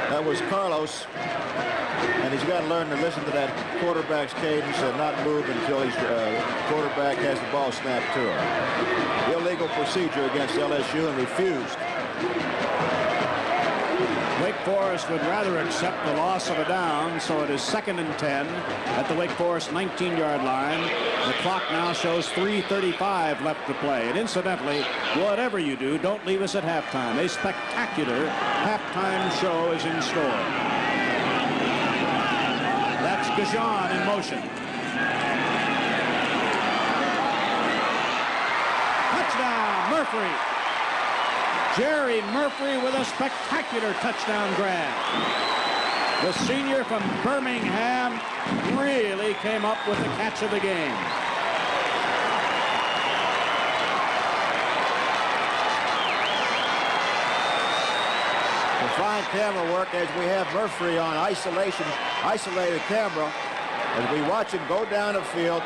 [SPEAKER 2] That was Carlos. And he's got to learn to listen to that quarterback's cadence and not move until his quarterback has the ball snapped to him. Illegal procedure against LSU and refused.
[SPEAKER 1] Wake Forest would rather accept the loss of a down, so it is 2nd and 10 at the Wake Forest 19-yard line. The clock now shows 3:35 left to play. And incidentally, whatever you do, don't leave us at halftime. A spectacular halftime show is in store. That's Gajan in motion. Touchdown, Murphy. Jerry Murphy with a spectacular touchdown grab. The senior from Birmingham really came up with the catch of the game.
[SPEAKER 2] The fine camera work as we have Murphy on isolated camera as we watch him go down the field,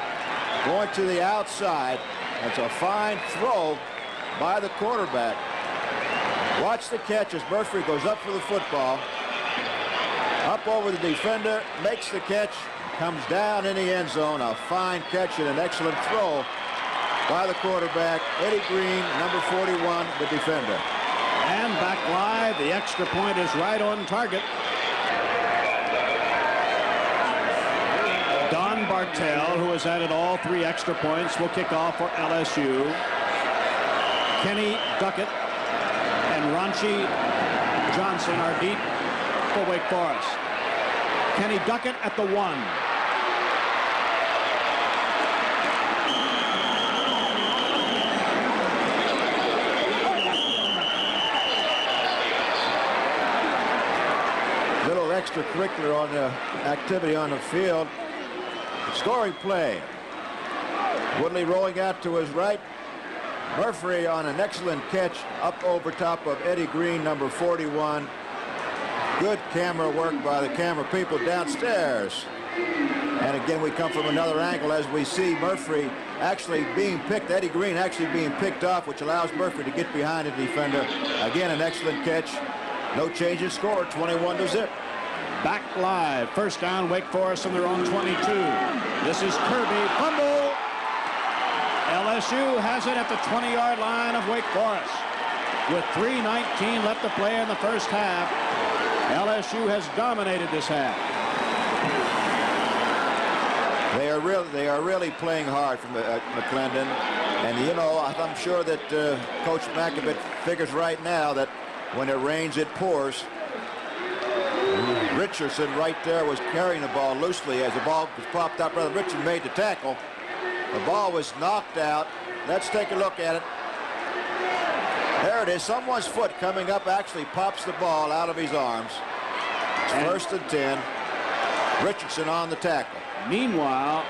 [SPEAKER 2] going to the outside. That's a fine throw by the quarterback. Watch the catch as Murphy goes up for the football. Up over the defender, makes the catch, comes down in the end zone. A fine catch and an excellent throw by the quarterback, Eddie Green, number 41, the defender.
[SPEAKER 1] And back live, the extra point is right on target. Don Bartell, who has added all 3 extra points, will kick off for LSU. Kenny Duckett and Ronchi Johnson are deep for Wake Forest. Kenny Duckett at the 1.
[SPEAKER 2] Little extracurricular on the activity on the field. Scoring play. Woodley rolling out to his right. Murphy on an excellent catch up over top of Eddie Green, number 41. Good camera work by the camera people downstairs. And again, we come from another angle as we see Murphy actually being picked, Eddie Green actually being picked off, which allows Murphy to get behind the defender. Again, an excellent catch. No change in score, 21-0.
[SPEAKER 1] Back live, first down, Wake Forest on their own 22. This is Kirby, fumble. LSU has it at the 20-yard line of Wake Forest. With 3:19 left to play in the first half, LSU has dominated this half.
[SPEAKER 2] They are really playing hard from McClendon. And, you know, I'm sure that Coach McAbit figures right now that when it rains, it pours. Richardson right there was carrying the ball loosely as the ball was popped up. Brother Richardson made the tackle. The ball was knocked out. Let's take a look at it. There it is. Someone's foot coming up actually pops the ball out of his arms. It's 1st and 10. Richardson on the tackle.
[SPEAKER 1] Meanwhile,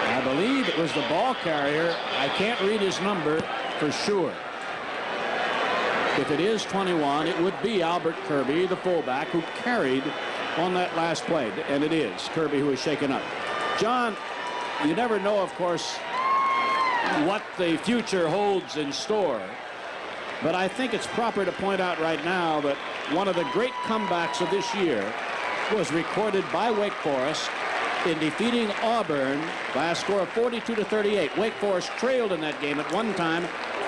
[SPEAKER 1] I believe it was the ball carrier. I can't read his number for sure. If it is 21, it would be Albert Kirby, the fullback, who carried on that last play. And it is Kirby who is shaken up. John, you never know, of course, what the future holds in store. But I think it's proper to point out right now that one of the great comebacks of this year was recorded by Wake Forest in defeating Auburn by a score of 42-38. Wake Forest trailed in that game at one time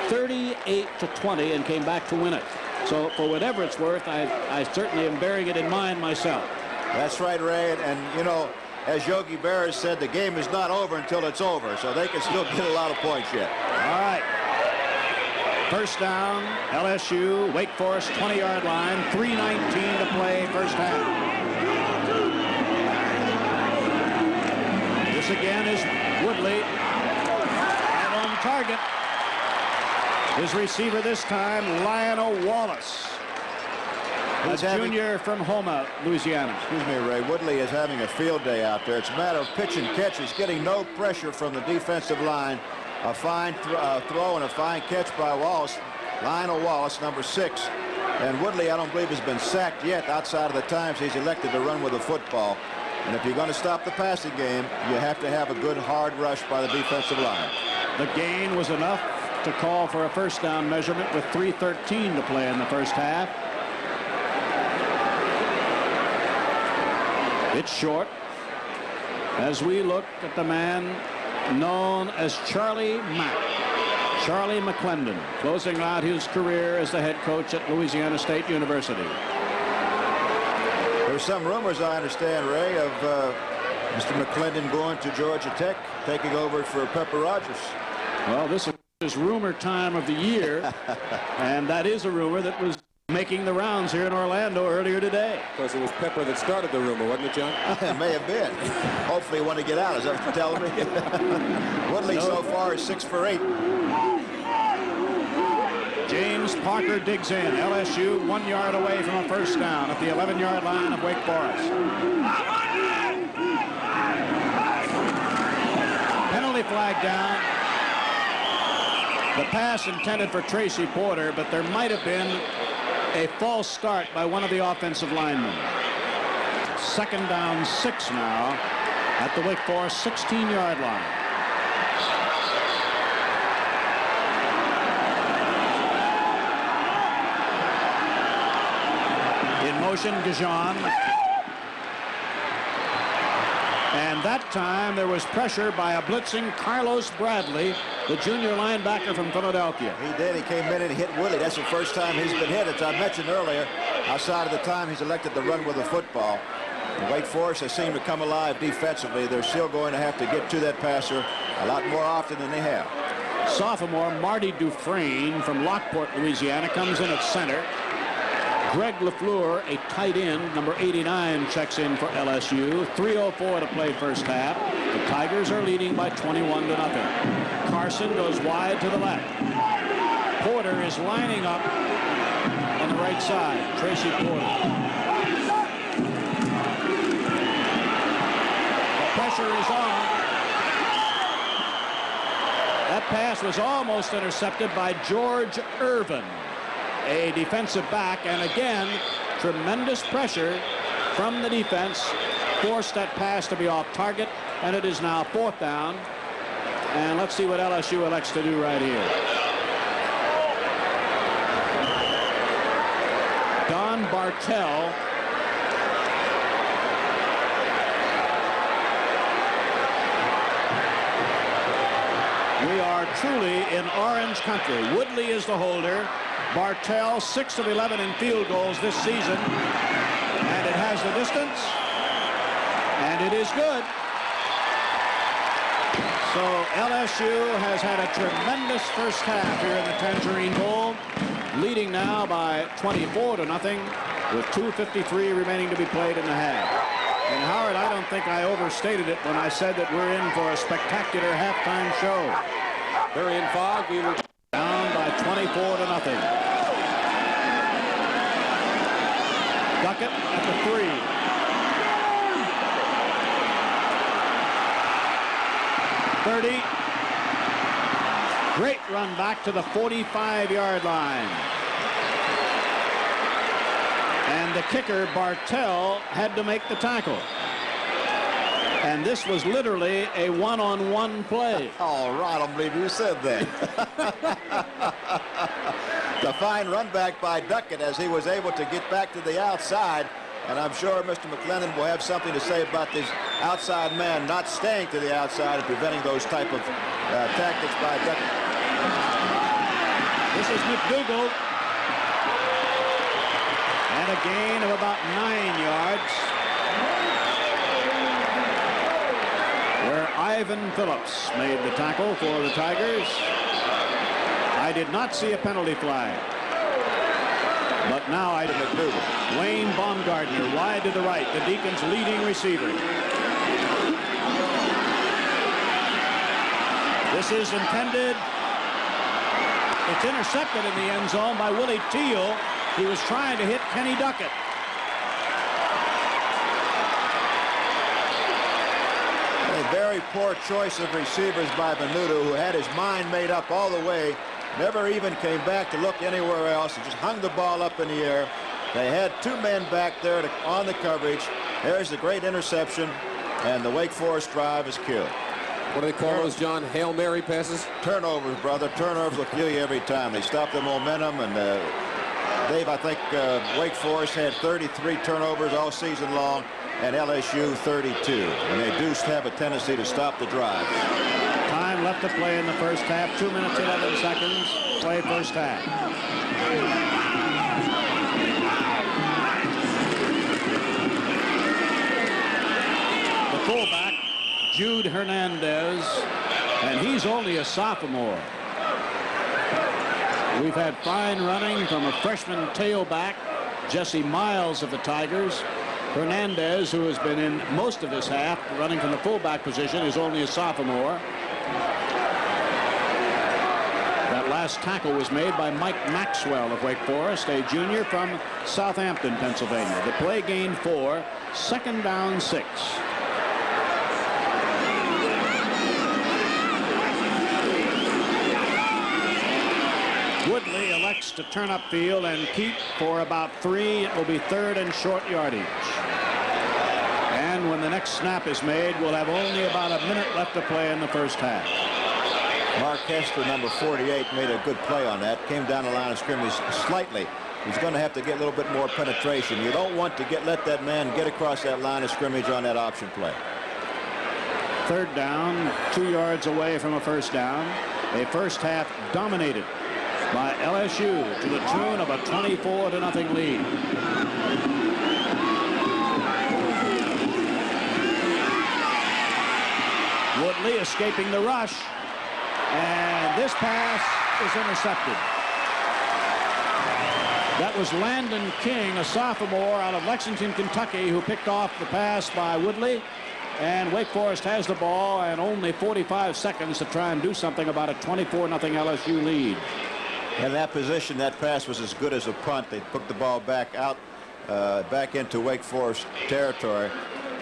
[SPEAKER 1] 38-20 and came back to win it. So for whatever it's worth, I certainly am bearing it in mind myself.
[SPEAKER 2] That's right, Ray. And you know, as Yogi Berra said, the game is not over until it's over, so they can still get a lot of points yet.
[SPEAKER 1] All right. First down, LSU, Wake Forest 20-yard line, 3:19 to play first half. This again is Woodley. Right on target. His receiver this time, Lionel Wallace. A junior from Houma, Louisiana.
[SPEAKER 2] Excuse me, Ray. Woodley is having a field day out there. It's a matter of pitch and catch. He's getting no pressure from the defensive line. A fine throw and a fine catch by Wallace. Lionel Wallace, number 6. And Woodley, I don't believe, has been sacked yet outside of the times he's elected to run with the football. And if you're going to stop the passing game, you have to have a good hard rush by the defensive line.
[SPEAKER 1] The gain was enough to call for a first down measurement with 3:13 to play in the first half. It's short as we look at the man known as Charlie McClendon, closing out his career as the head coach at Louisiana State University.
[SPEAKER 2] There's some rumors, I understand, Ray, of Mr. McClendon going to Georgia Tech, taking over for Pepper Rogers.
[SPEAKER 1] Well, this is rumor time of the year, and that is a rumor that was making the rounds here in Orlando earlier today.
[SPEAKER 3] Because it was Pepper that started the rumor, wasn't it, John?
[SPEAKER 2] It may have been. Hopefully you want to get out. Is that what you're telling me? Woodley so far is 6 for 8.
[SPEAKER 1] James Parker digs in. LSU 1 yard away from a first down at the 11-yard line of Wake Forest. Penalty flag down. The pass intended for Tracy Porter, but there might have been a false start by one of the offensive linemen. Second down 6 now at the Wake Forest 16-yard line. In motion, Gajan. And that time there was pressure by a blitzing Carlos Bradley, the junior linebacker from Philadelphia.
[SPEAKER 2] He did. He came in and hit Woodley. That's the first time he's been hit. As I mentioned earlier, outside of the time he's elected to run with the football. And Wake Forest has seemed to come alive defensively. They're still going to have to get to that passer a lot more often than they have.
[SPEAKER 1] Sophomore Marty Dufresne from Lockport, Louisiana, comes in at center. Greg LaFleur, a tight end, number 89, checks in for LSU. 3:04 to play first half. The Tigers are leading by 21-0. Carson goes wide to the left. Porter is lining up on the right side. Tracy Porter. The pressure is on. That pass was almost intercepted by George Irvin, a defensive back, and again tremendous pressure from the defense forced that pass to be off target, and it is now 4th down. And let's see what LSU elects to do right here. Don Bartell we are truly in orange country. Woodley is the holder. Bartell 6 of 11 in field goals this season, and it has the distance, and it is good. So LSU has had a tremendous first half here in the Tangerine Bowl, leading now by 24-0 with 2:53 remaining to be played in the half. And Howard, I don't think I overstated it when I said that we're in for a spectacular halftime show.
[SPEAKER 3] They're in fog. We were
[SPEAKER 1] down by 24-0. Duckett at the 3. Great run back to the 45-yard line. And the kicker, Bartell, had to make the tackle. And this was literally a one-on-one play.
[SPEAKER 2] All right, I don't believe you said that. The fine run back by Duckett as he was able to get back to the outside And I'm sure Mr. McLennan will have something to say about this outside man not staying to the outside and preventing those type of tactics by ducking.
[SPEAKER 1] This is McDougal. And a gain of about 9 yards. Where Ivan Phillips made the tackle for the Tigers. I did not see a penalty flag. But now I did. McDougal. Wayne Baumgartner wide to the right, the Deacons' leading receiver. This is intended. It's intercepted in the end zone by Willie Teal. He was trying to hit Kenny Duckett.
[SPEAKER 2] A very poor choice of receivers by Venuto, who had his mind made up all the way. Never even came back to look anywhere else. He just hung the ball up in the air. They had 2 men back there on the coverage. There's the great interception, and the Wake Forest drive is killed.
[SPEAKER 3] What do they call those, John? Hail Mary passes?
[SPEAKER 2] Turnovers, brother. Turnovers will kill you every time. They stop the momentum, and Dave, I think Wake Forest had 33 turnovers all season long, and LSU 32. And they do have a tendency to stop the drive.
[SPEAKER 1] Time left to play in the first half. 2 minutes, 11 seconds. Play first half. The fullback, Jude Hernandez, and he's only a sophomore. We've had fine running from a freshman tailback, Jesse Miles of the Tigers. Hernandez, who has been in most of this half, running from the fullback position, is only a sophomore. That last tackle was made by Mike Maxwell of Wake Forest, a junior from Southampton, Pennsylvania. The play gained 4, second down 6. Woodley elects to turn upfield and keep for about 3. It will be 3rd and short yardage. And when the next snap is made, we'll have only about a minute left to play in the first half.
[SPEAKER 2] Mark Hester, number 48, made a good play on that. Came down the line of scrimmage slightly. He's going to have to get a little bit more penetration. You don't want to let that man get across that line of scrimmage on that option play.
[SPEAKER 1] 3rd down, 2 yards away from a first down. A first half dominated by LSU to the tune of a 24-0 lead. Woodley escaping the rush, and this pass is intercepted. That was Landon King, a sophomore out of Lexington, Kentucky, who picked off the pass by Woodley. And Wake Forest has the ball and only 45 seconds to try and do something about a 24-0 LSU lead.
[SPEAKER 2] In that position, that pass was as good as a punt. They put the ball back out, back into Wake Forest territory,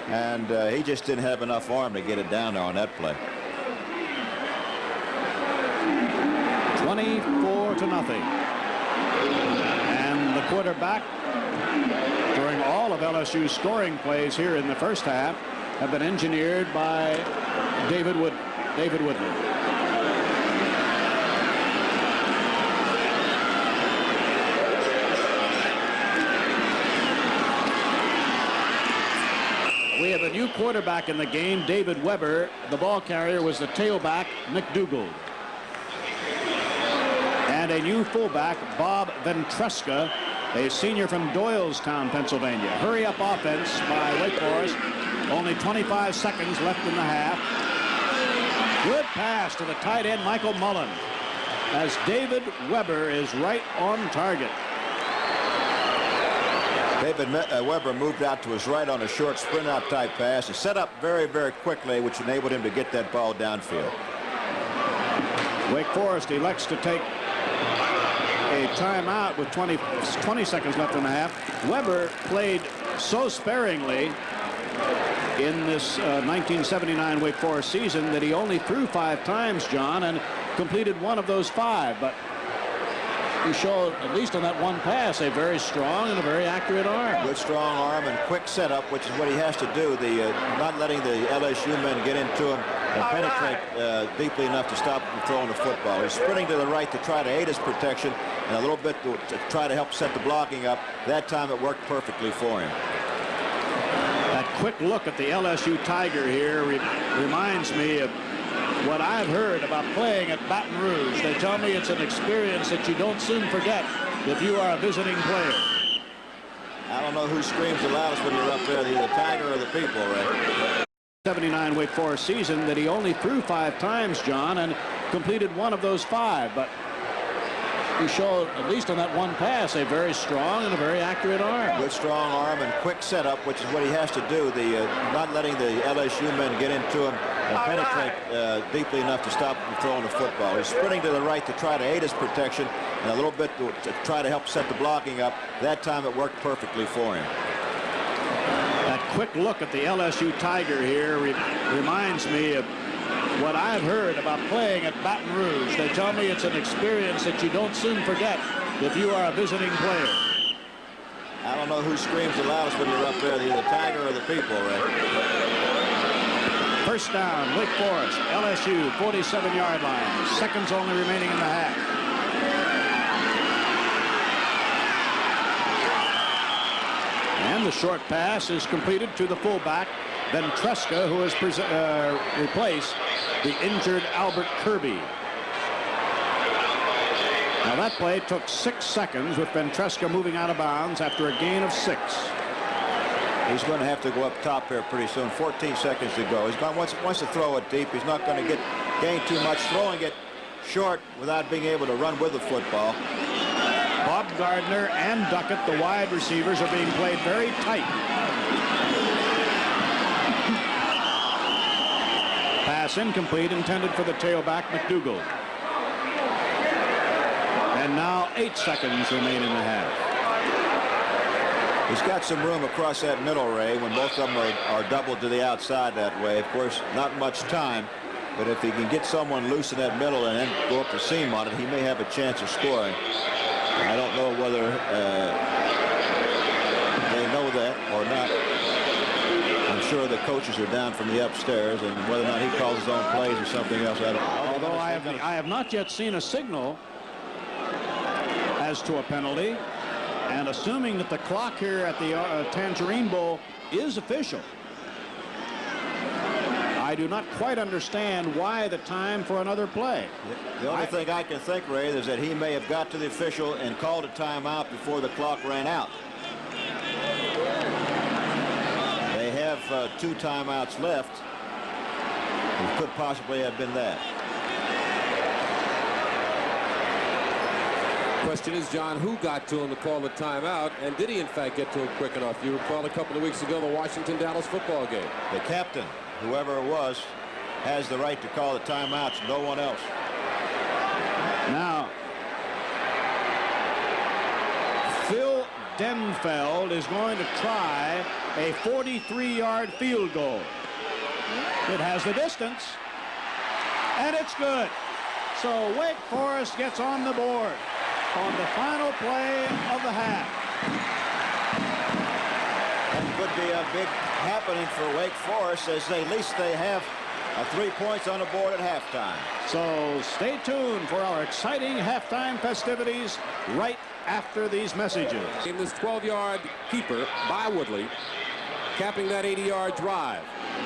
[SPEAKER 2] and he just didn't have enough arm to get it down there on that play.
[SPEAKER 1] 24-0. And the quarterback, during all of LSU's scoring plays here in the first half, have been engineered by David Woodley. We have a new quarterback in the game, David Weber. The ball carrier was the tailback, McDougal. And a new fullback, Bob Ventresca, a senior from Doylestown, Pennsylvania. Hurry up offense by Wake Forest. Only 25 seconds left in the half. Good pass to the tight end, Michael Mullen, as David Weber is right on target.
[SPEAKER 2] David Weber moved out to his right on a short sprint-out type pass. He set up very, very quickly, which enabled him to get that ball downfield.
[SPEAKER 1] Wake Forest elects to take a timeout with 20 seconds left in the half. Weber played so sparingly in this 1979 Wake Forest season that he only threw 5 times, John, and completed 1 of those 5. But he showed, at least on that one pass, a very strong and a very accurate arm.
[SPEAKER 2] Good strong arm and quick setup, which is what he has to do. Not letting the LSU men get into him and penetrate deeply enough to stop him from throwing the football. He's sprinting to the right to try to aid his protection and a little bit to try to help set the blocking up. That time it worked perfectly for him.
[SPEAKER 1] quick look at the LSU Tiger here reminds me of what I've heard about playing at Baton Rouge. They tell me it's an experience that you don't soon forget if you are a visiting player.
[SPEAKER 2] I don't know who screams the loudest when you're up there, the Tiger or the people, right?
[SPEAKER 1] 79 Wake Forest season that he only threw 5 times, John, and completed 1 of those 5. But he showed, at least on that one pass, a very strong and a very accurate arm.
[SPEAKER 2] Good strong arm and quick setup, which is what he has to do. Not letting the LSU men get into him and penetrate deeply enough to stop him from throwing the football. He's sprinting to the right to try to aid his protection and a little bit to try to help set the blocking up. That time it worked perfectly for him.
[SPEAKER 1] That quick look at the LSU Tiger here reminds me of what I've heard about playing at Baton Rouge. They tell me it's an experience that you don't soon forget if you are a visiting player.
[SPEAKER 2] I don't know who screams the loudest when you're up there, the Tiger or the people, right?
[SPEAKER 1] First down, Wake Forest, LSU, 47-yard line. Seconds only remaining in the half. And the short pass is completed to the fullback, Ventresca, who has replaced the injured Albert Kirby. Now that play took 6 seconds with Ventresca moving out of bounds after a gain of 6.
[SPEAKER 2] He's going to have to go up top here pretty soon. 14 seconds to go. Wants to throw it deep. He's not going to gain too much. Throwing it short without being able to run with the football.
[SPEAKER 1] Bob Gardner and Duckett, the wide receivers, are being played very tight. Pass incomplete, intended for the tailback, McDougal. And now 8 seconds remain in the half.
[SPEAKER 2] He's got some room across that middle, Ray, when both of them are doubled to the outside that way. Of course, not much time, but if he can get someone loose in that middle and then go up the seam on it, he may have a chance of scoring. I don't know whether they know that or not. I'm sure the coaches are down from the upstairs, and whether or not he calls his own plays or something else, I don't know.
[SPEAKER 1] Although I have not yet seen a signal as to a penalty, and assuming that the clock here at the Tangerine Bowl is official, I do not quite understand why the time for another play.
[SPEAKER 2] The only thing I can think, Ray, is that he may have got to the official and called a timeout before the clock ran out. They have 2 timeouts left. It could possibly have been that.
[SPEAKER 3] Question is, John, who got to him to call the timeout, and did he in fact get to him quick enough? You recall a couple of weeks ago the Washington-Dallas football game.
[SPEAKER 2] The captain, whoever it was, has the right to call the timeouts, no one else.
[SPEAKER 1] Now, Phil Denfeld is going to try a 43-yard field goal. It has the distance, and it's good. So Wake Forest gets on the board on the final play of the half.
[SPEAKER 2] That could be a big happening for Wake Forest, as at least they have 3 points on the board at halftime.
[SPEAKER 1] So stay tuned for our exciting halftime festivities right after these messages.
[SPEAKER 3] In this 12-yard keeper by Woodley, capping that 80-yard drive.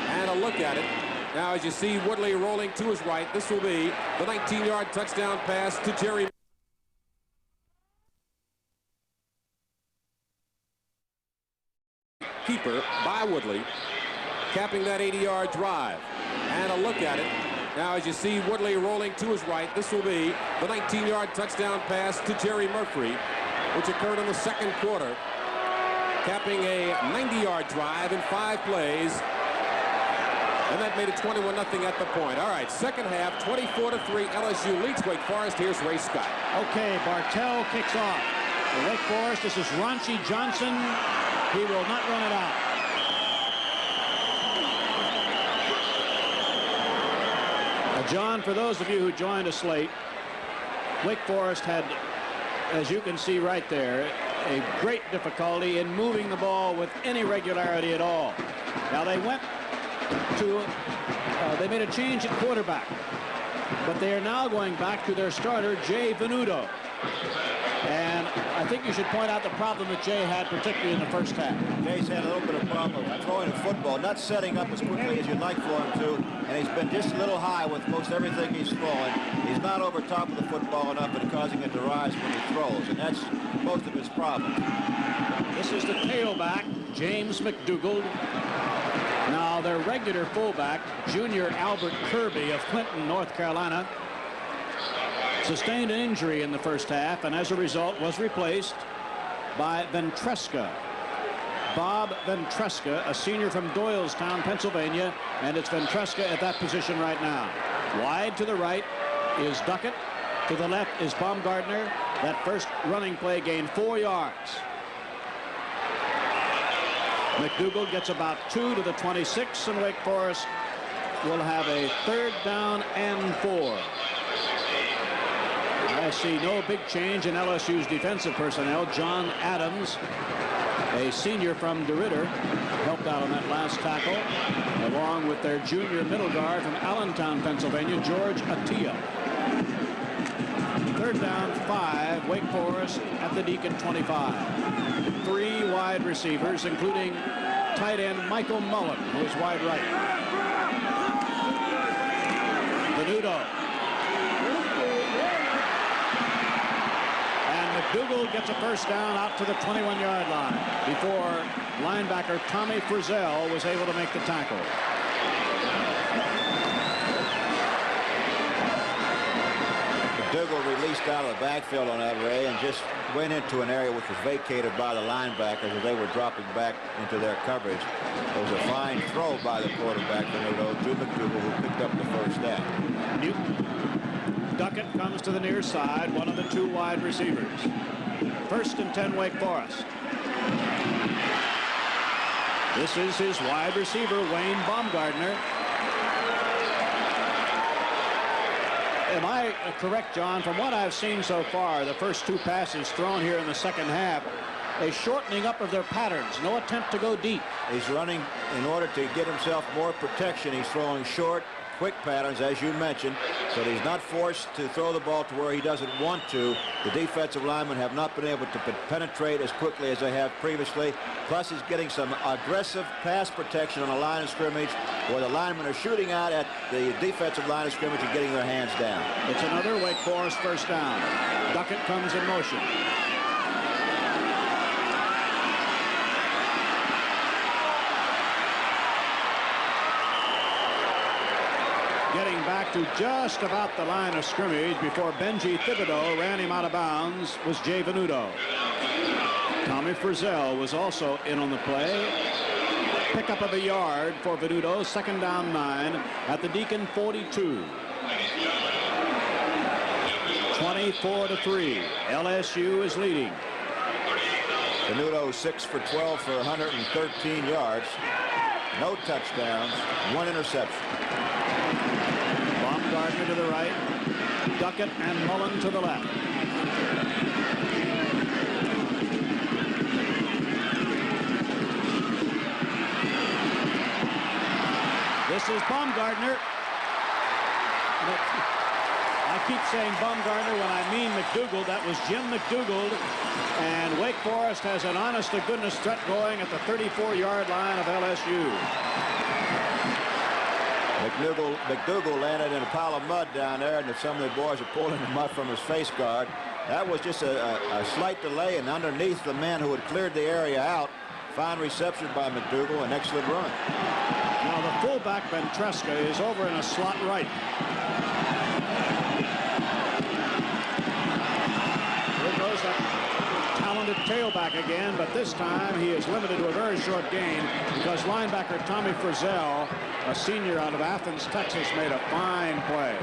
[SPEAKER 3] And a look at it. Now, as you see Woodley rolling to his right, this will be the 19-yard touchdown pass to Jerry. Keeper by Woodley, capping that 80-yard drive. And a look at it. Now, as you see Woodley rolling to his right, this will be the 19-yard touchdown pass to Jerry Murphy, which occurred in the second quarter, capping a 90-yard drive in 5 plays. And that made it 21-0 at the point. All right, second half, 24-3, LSU leads Wake Forest. Here's Ray Scott.
[SPEAKER 1] Okay, Bartell kicks off. For Wake Forest, this is Raunchy Johnson. He will not run it out. Now, John, for those of you who joined us late, Wake Forest had, as you can see right there, a great difficulty in moving the ball with any regularity at all. Now they went to, they made a change at quarterback, but they are now going back to their starter, Jay Venuto. And I think you should point out the problem that Jay had, particularly in the first half.
[SPEAKER 2] Jay's had a little bit of problem throwing the football, not setting up as quickly as you'd like for him to, and he's been just a little high with most everything he's throwing. He's not over top of the football enough and causing it to rise when he throws, and that's most of his problem.
[SPEAKER 1] This is the tailback, James McDougald. Now, their regular fullback, junior Albert Kirby of Clinton, North Carolina, sustained an injury in the first half and as a result was replaced by Ventresca. Bob Ventresca, a senior from Doylestown, Pennsylvania, and it's Ventresca at that position right now. Wide to the right is Duckett. To the left is Baumgartner. That first running play gained 4 yards. McDougald gets about 2 to the 26, and Wake Forest will have a 3rd down and 4. I see no big change in LSU's defensive personnel. John Adams, a senior from DeRidder, helped out on that last tackle, along with their junior middle guard from Allentown, Pennsylvania, George Attia. 3rd down, 5, Wake Forest at the Deacon 25. 3 wide receivers, including tight end Michael Mullen, who is wide right. Venuto. McDougald gets a first down out to the 21-yard line before linebacker Tommy Frizzell was able to make the tackle.
[SPEAKER 2] McDougald released out of the backfield on that, Ray, and just went into an area which was vacated by the linebackers as they were dropping back into their coverage. It was a fine throw by the quarterback, Venuto, to McDougald, who picked up the first down.
[SPEAKER 1] Newton. Duckett comes to the near side, one of the 2 wide receivers. 1st and 10, Wake Forest. This is his wide receiver, Wayne Baumgartner. Am I correct, John? From what I've seen so far, the first 2 passes thrown here in the second half, a shortening up of their patterns, no attempt to go deep.
[SPEAKER 2] He's running in order to get himself more protection. He's throwing short, quick patterns, as you mentioned, so that he's not forced to throw the ball to where he doesn't want to. The defensive linemen have not been able to penetrate as quickly as they have previously. Plus, he's getting some aggressive pass protection on the line of scrimmage where the linemen are shooting out at the defensive line of scrimmage and getting their hands down.
[SPEAKER 1] It's another Wake Forest first down. Duckett comes in motion. Getting back to just about the line of scrimmage before Benji Thibodeau ran him out of bounds was Jay Venuto. Tommy Frizzell was also in on the play. Pickup of a yard for Venuto, 2nd down 9 at the Deacon 42. 24-3. LSU is leading.
[SPEAKER 2] Venuto 6 for 12 for 113 yards. No touchdowns, 1 interception.
[SPEAKER 1] Baumgartner to the right, Duckett and Mullen to the left. This is Baumgartner. I keep saying Baumgartner when I mean McDougald. That was Jim McDougald. And Wake Forest has an honest-to-goodness threat going at the 34-yard line of LSU.
[SPEAKER 2] McDougald landed in a pile of mud down there, and some of the boys are pulling the mud from his face guard. That was just a slight delay, and underneath the man who had cleared the area out. Fine reception by McDougald, an excellent run.
[SPEAKER 1] Now the fullback, Ventresca, is over in a slot right. Here goes that talented tailback again, but this time he is limited to a very short gain because linebacker Tommy Frizzell, a senior out of Athens, Texas, made a fine play.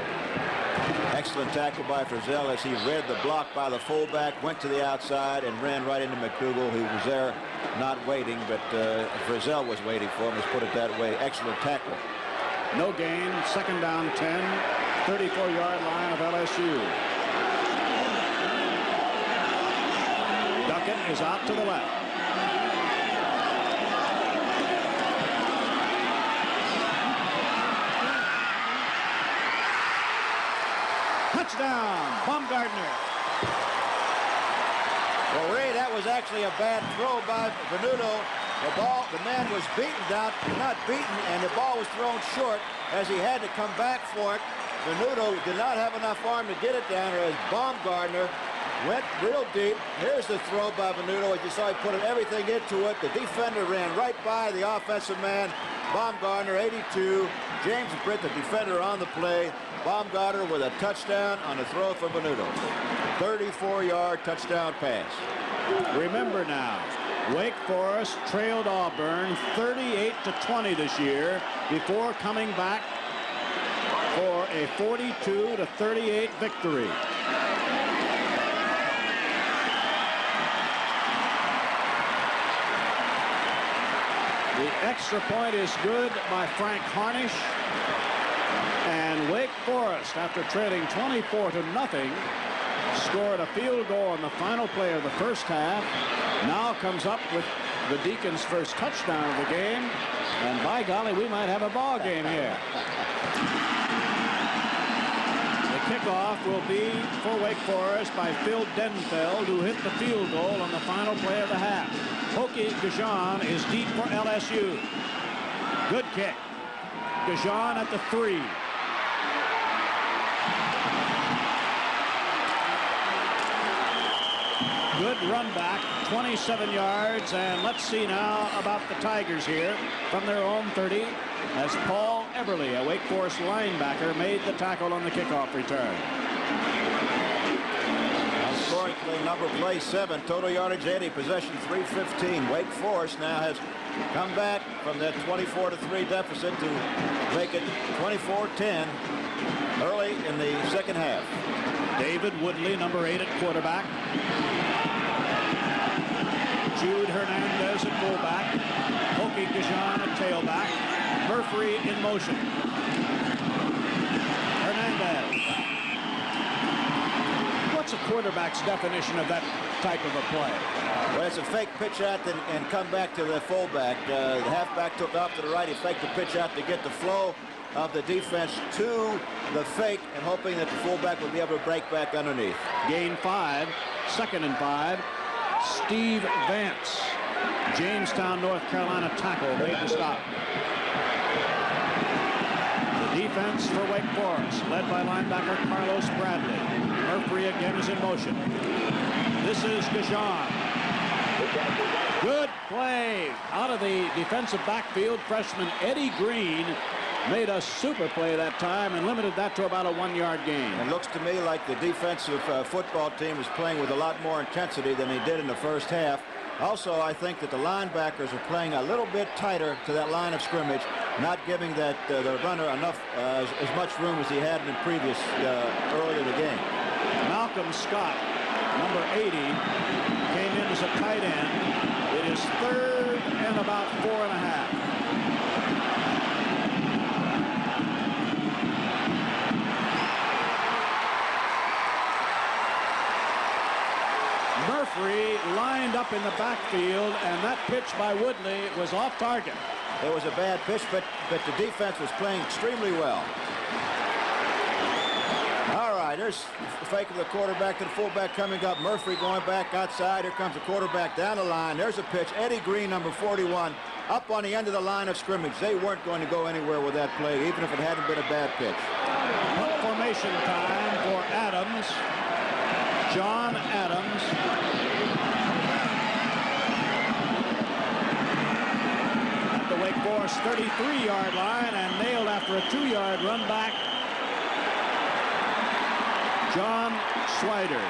[SPEAKER 2] Excellent tackle by Frizzell as he read the block by the fullback, went to the outside, and ran right into McDougald, who was there not waiting, but Frizzell was waiting for him. Let's put it that way. Excellent tackle.
[SPEAKER 1] No gain. 2nd down 10. 34-yard line of LSU. Duckett is out to the left. Touchdown, Baumgartner.
[SPEAKER 2] Well, Ray, that was actually a bad throw by Venuto. The man was beaten down, not beaten, and the ball was thrown short as he had to come back for it. Venuto did not have enough arm to get it down, or as Baumgartner went real deep. Here's the throw by Venuto. As you saw, he put everything into it. The defender ran right by the offensive man. Baumgartner, 82. James Britt, the defender, on the play. Baumgartner with a touchdown on a throw for Venuto. 34-yard touchdown pass.
[SPEAKER 1] Remember now, Wake Forest trailed Auburn 38-20 this year before coming back for a 42-38 victory. The extra point is good by Frank Harnish, and Wake Forest, after trailing 24-0, scored a field goal on the final play of the first half. Now comes up with the Deacons' first touchdown of the game, and by golly, we might have a ball game here. The kickoff will be for Wake Forest by Phil Denfeld, who hit the field goal on the final play of the half. Hokie Gajan is deep for LSU. Good kick. Gajan at the 3. Good run back, 27 yards, and let's see now about the Tigers here from their own 30 as Paul Eberly, a Wake Forest linebacker, made the tackle on the kickoff return.
[SPEAKER 2] Scoring play number play 7, total yardage 80, possession 315. Wake Forest now has come back from that 24-3 deficit to make it 24-10 early in the second half.
[SPEAKER 1] David Woodley, number 8 at quarterback. Jude Hernandez at fullback. Hokie Gajan at tailback. Murphy in motion. Hernandez. What's a quarterback's definition of that type of a play?
[SPEAKER 2] Well, it's a fake pitch out and come back to the fullback. The halfback took off to the right. He faked the pitch out to get the flow of the defense to the fake and hoping that the fullback would be able to break back underneath.
[SPEAKER 1] Gain 5, 2nd and 5. Steve Vance, Jamestown, North Carolina tackle, made the stop. The defense for Wake Forest, led by linebacker Carlos Bradley. Murphy again is in motion. This is Gajan. Good play out of the defensive backfield. Freshman Eddie Green made a super play that time and limited that to about a 1-yard gain.
[SPEAKER 2] It looks to me like the defensive football team is playing with a lot more intensity than they did in the first half. Also, I think that the linebackers are playing a little bit tighter to that line of scrimmage, not giving that the runner enough as much room as he had in the previous earlier in the game.
[SPEAKER 1] Malcolm Scott, number 80, came in as a tight end. It is 3rd and about 4.5. Murphy lined up in the backfield, and that pitch by Woodley was off target.
[SPEAKER 2] It was a bad pitch, but the defense was playing extremely well. All right, there's the fake of the quarterback to the fullback coming up. Murphy going back outside. Here comes the quarterback down the line. There's a pitch. Eddie Green, number 41, up on the end of the line of scrimmage. They weren't going to go anywhere with that play, even if it hadn't been a bad pitch.
[SPEAKER 1] Formation time for Adams. John Adams. At the Wake Forest 33-yard line and nailed after a 2-yard run back. John Swider.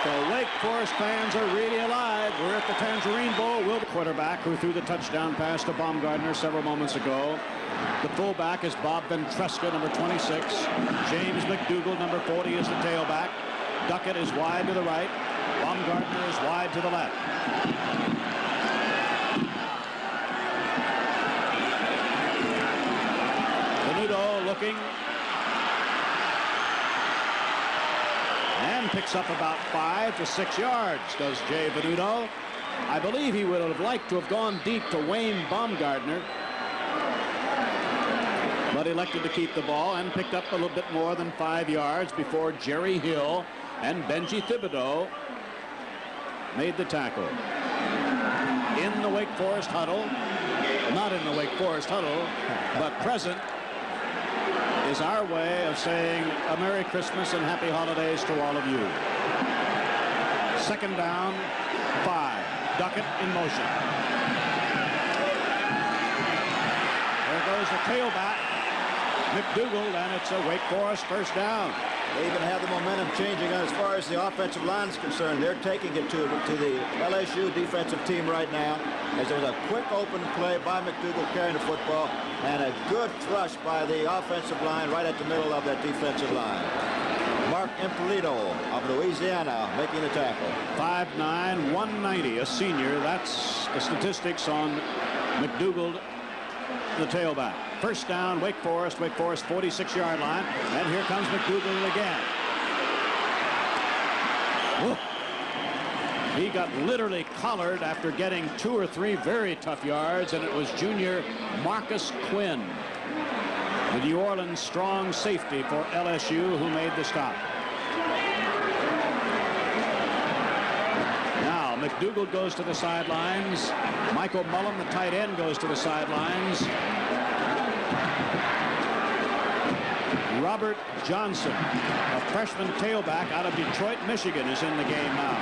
[SPEAKER 1] The Wake Forest fans are really alive. We're at the Tangerine Bowl. Will, the quarterback who threw the touchdown pass to Baumgartner several moments ago. The fullback is Bob Ventresca, number 26. James McDougall, number 40, is the tailback. Duckett is wide to the right. Baumgartner is wide to the left. Venuto looking. And picks up about 5 to 6 yards, does Jay Venuto. I believe he would have liked to have gone deep to Wayne Baumgartner, but elected to keep the ball and picked up a little bit more than 5 yards before Jerry Hill And Benji Thibodeau made the tackle. In the Wake Forest huddle, not in the Wake Forest huddle, but present, is our way of saying a Merry Christmas and Happy Holidays to all of you. Second down, 5. Duckett in motion. There goes the tailback, McDougald, and it's a Wake Forest first down.
[SPEAKER 2] They even have the momentum changing as far as the offensive line is concerned. They're taking it to the LSU defensive team right now, as there was a quick open play by McDougald carrying the football, and a good thrust by the offensive line right at the middle of that defensive line. Mark Impolito of Louisiana making the tackle.
[SPEAKER 1] 5'9", 190, a senior. That's the statistics on McDougald, the tailback. First down, Wake Forest 46-yard line, and here comes McDougald again. Whoa. He got literally collared after getting 2 or 3 very tough yards, and it was junior Marcus Quinn, the New Orleans strong safety for LSU, who made the stop. Now McDougald goes to the sidelines. Michael Mullen, the tight end, goes to the sidelines. Robert Johnson, a freshman tailback out of Detroit, Michigan, is in the game now,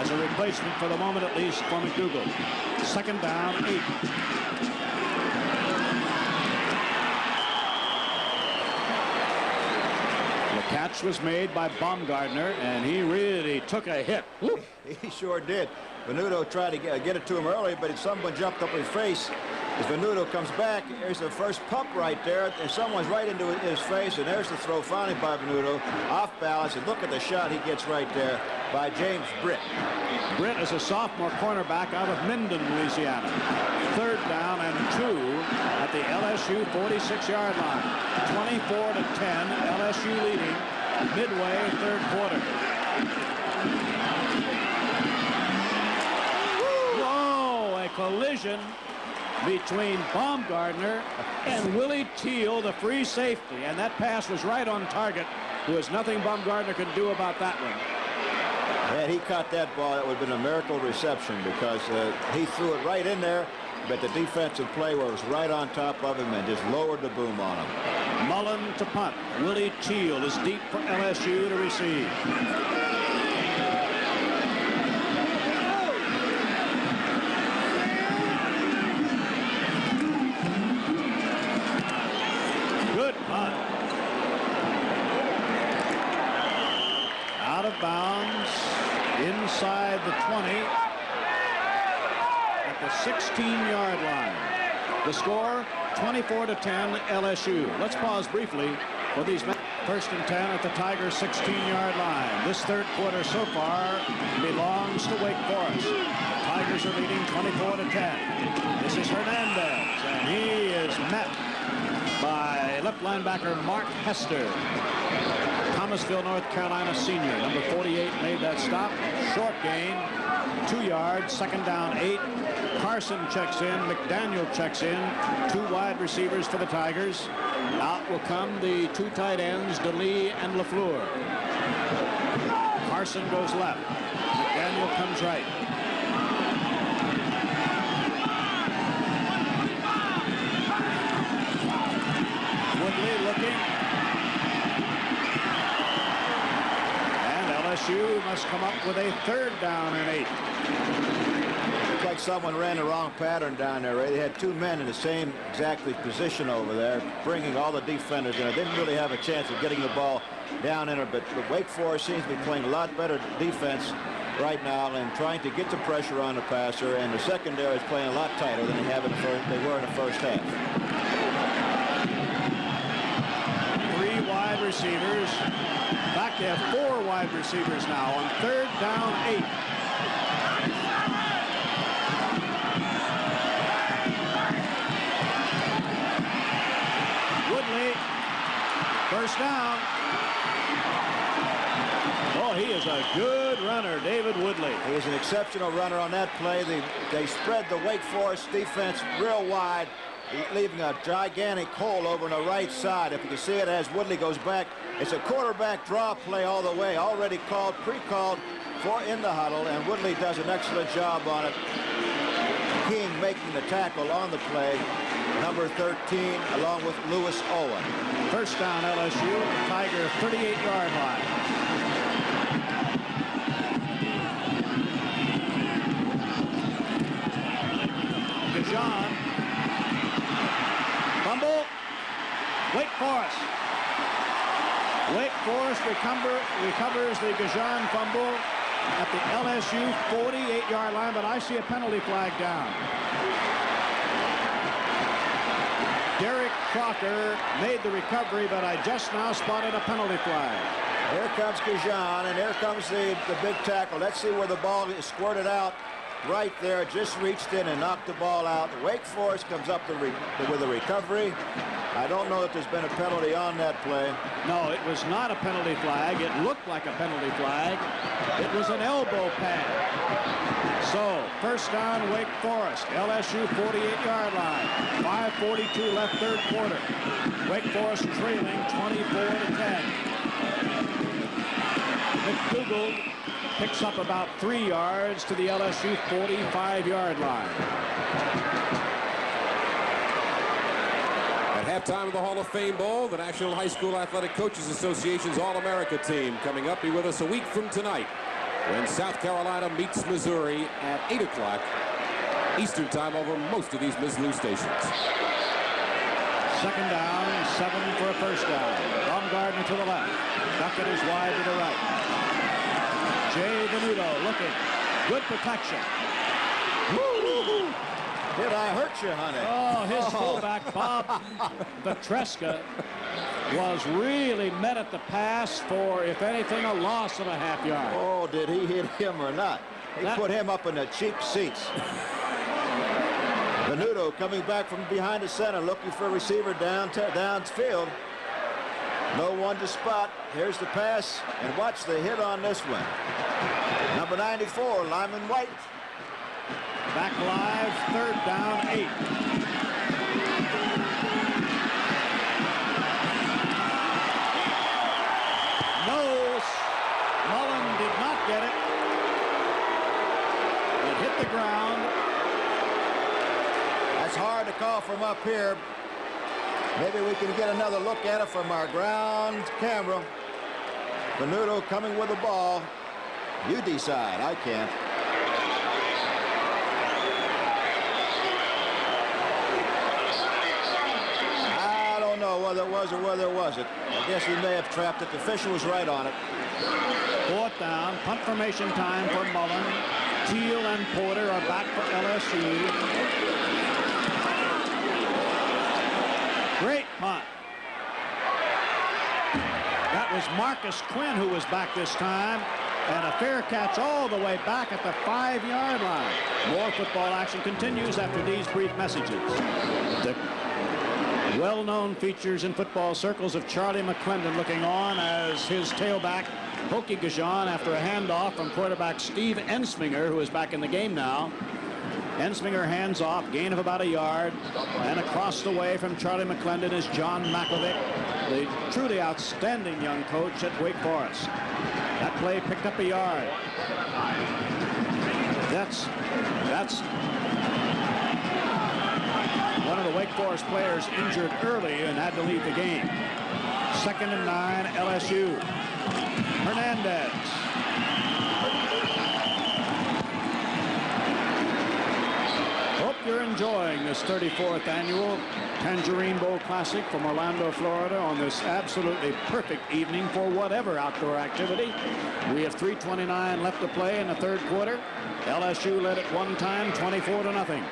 [SPEAKER 1] as a replacement for the moment, at least, for McDougald. Second down, 8. The catch was made by Baumgartner, and he really took a hit. Woo.
[SPEAKER 2] He sure did. Venuto tried to get it to him early, but someone jumped up his face. As Venuto comes back, there's the first pump right there, and someone's right into his face, and there's the throw finally by Venuto, off balance, and look at the shot he gets right there by James Britt.
[SPEAKER 1] Britt is a sophomore cornerback out of Minden, Louisiana. Third down and 2 at the LSU 46-yard line. 24-10, LSU leading midway third quarter. Whoa, a collision between Baumgartner and Willie Teal, the free safety, and that pass was right on target. There was nothing Baumgartner could do about that one.
[SPEAKER 2] Had he caught that ball, that would have been a miracle reception, because he threw it right in there, but the defensive play was right on top of him and just lowered the boom on him.
[SPEAKER 1] Mullen to punt. Willie Teal is deep for LSU to receive. Good punt. Out of bounds inside the 20 at the 16-yard line. The score, 24-10 LSU. Let's pause briefly for these first and 10 at the Tigers' 16-yard line. This third quarter so far belongs to Wake Forest. The Tigers are leading 24-10. This is Hernandez, and he is met by left linebacker Mark Hester. Thomasville, North Carolina senior. Number 48 made that stop. Short gain, 2 yards, second down, 8. Carson checks in. McDaniel checks in. 2 wide receivers for the Tigers. Out will come the 2 tight ends, DeLee and LaFleur. Carson goes left. McDaniel comes right. Woodley looking. LSU must come up with a third down and 8.
[SPEAKER 2] Looks like someone ran the wrong pattern down there, Ray. They had 2 men in the same exactly position over there, bringing all the defenders in. They didn't really have a chance of getting the ball down in her, but Wake Forest seems to be playing a lot better defense right now and trying to get the pressure on the passer, and the secondary is playing a lot tighter than they were in the first half.
[SPEAKER 1] 3 wide receivers. In fact, they have 4 wide receivers now on third down 8. Woodley, first down. Oh, he is a good runner, David Woodley.
[SPEAKER 2] He is an exceptional runner on that play. They spread the Wake Forest defense real wide, leaving a gigantic hole over on the right side. If you can see it as Woodley goes back, it's a quarterback draw play all the way, already called, pre-called for in the huddle, and Woodley does an excellent job on it. King making the tackle on the play, number 13, along with Lewis Owen.
[SPEAKER 1] First down, LSU, Tiger 38-yard line. Gajan. Fumble. Wake Forest. Wake Forest recovers the Gajan fumble at the LSU 48-yard line, but I see a penalty flag down. Derek Crocker made the recovery, but I just now spotted a penalty flag.
[SPEAKER 2] Here comes Gajan, and here comes the big tackle. Let's see where the ball is squirted out. Right there, just reached in and knocked the ball out. Wake Forest comes up with a recovery. I don't know if there's been a penalty on that play.
[SPEAKER 1] No, it was not a penalty flag. It looked like a penalty flag. It was an elbow pad. So, first down, Wake Forest. LSU 48-yard line. 5:42 left, third quarter. Wake Forest trailing 24-10. McDougal picks up about 3 yards to the LSU 45-yard line.
[SPEAKER 3] At halftime of the Hall of Fame Bowl, the National High School Athletic Coaches Association's All-America team coming up. Be with us a week from tonight when South Carolina meets Missouri at 8 o'clock Eastern Time over most of these Mizzlou stations.
[SPEAKER 1] Second down, 7 for a first down. Baumgartner to the left. Duckett is wide to the right. Jay Venuto looking. Good protection.
[SPEAKER 2] Woo-hoo-hoo. Did I hurt you, honey?
[SPEAKER 1] Oh, his fullback, Bob Petreska, was really met at the pass for, if anything, a loss of a half yard.
[SPEAKER 2] Oh, did he hit him or not? He put him up in the cheap seats. Venuto coming back from behind the center, looking for a receiver downfield. No one to spot. Here's the pass, and watch the hit on this one. Number 94, Lyman White.
[SPEAKER 1] Back live, third down, 8. No, Mullen did not get it. It hit the ground.
[SPEAKER 2] That's hard to call from up here. Maybe we can get another look at it from our ground camera. Venuto coming with the ball. You decide. I can't. I don't know whether it was or whether it wasn't. I guess he may have trapped it. The official was right on it.
[SPEAKER 1] Fourth down, punt formation time for Mullen. Teal and Porter are back for LSU. Great punt. That was Marcus Quinn who was back this time. And a fair catch all the way back at the 5-yard line. More football action continues after these brief messages. The well-known features in football circles of Charlie McClendon looking on as his tailback, Hokie Gajan, after a handoff from quarterback Steve Ensminger, who is back in the game now. Ensminger hands off, gain of about a yard, and across the way from Charlie McClendon is John Makovic, the truly outstanding young coach at Wake Forest. That play picked up a yard. That's one of the Wake Forest players injured early and had to leave the game. 2nd and 9, LSU. Hernandez. Hope you're enjoying this 34th annual Tangerine Bowl Classic from Orlando, Florida on this absolutely perfect evening for whatever outdoor activity. We have 3:29 left to play in the third quarter. LSU led at one time 24-0.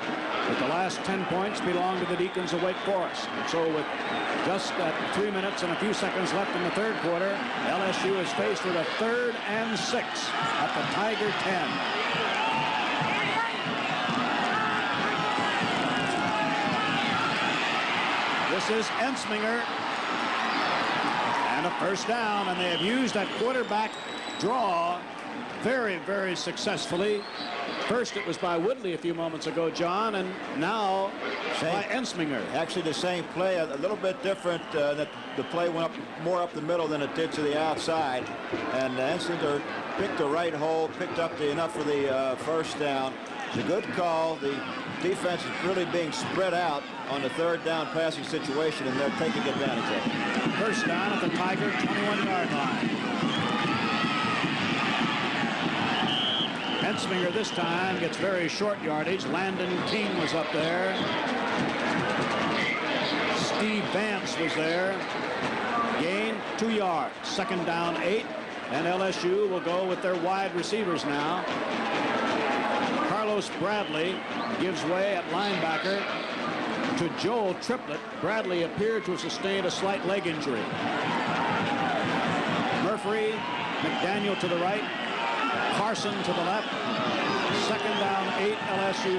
[SPEAKER 1] But the last 10 points belong to the Deacons of Wake Forest. So with just at 3 minutes and a few seconds left in the third quarter, LSU is faced with a 3rd and 6 at the Tiger 10. This is Ensminger. And a first down, and they have used that quarterback draw very, very successfully. First it was by Woodley a few moments ago, John, and now by Ensminger.
[SPEAKER 2] Actually the same play, a little bit different. That the play went more up the middle than it did to the outside. And Ensminger picked the right hole, picked up enough for the first down. It's a good call. The defense is really being spread out on the third down passing situation, and they're taking advantage of it.
[SPEAKER 1] First down at the Tiger 21-yard line. Ensminger this time gets very short yardage. Landon King was up there. Steve Vance was there. Gain 2 yards. Second down 8. And LSU will go with their wide receivers now. Carlos Bradley gives way at linebacker to Joel Triplett. Bradley appeared to have sustained a slight leg injury. Murphy, McDaniel to the right, Carson to the left. Second down 8, LSU.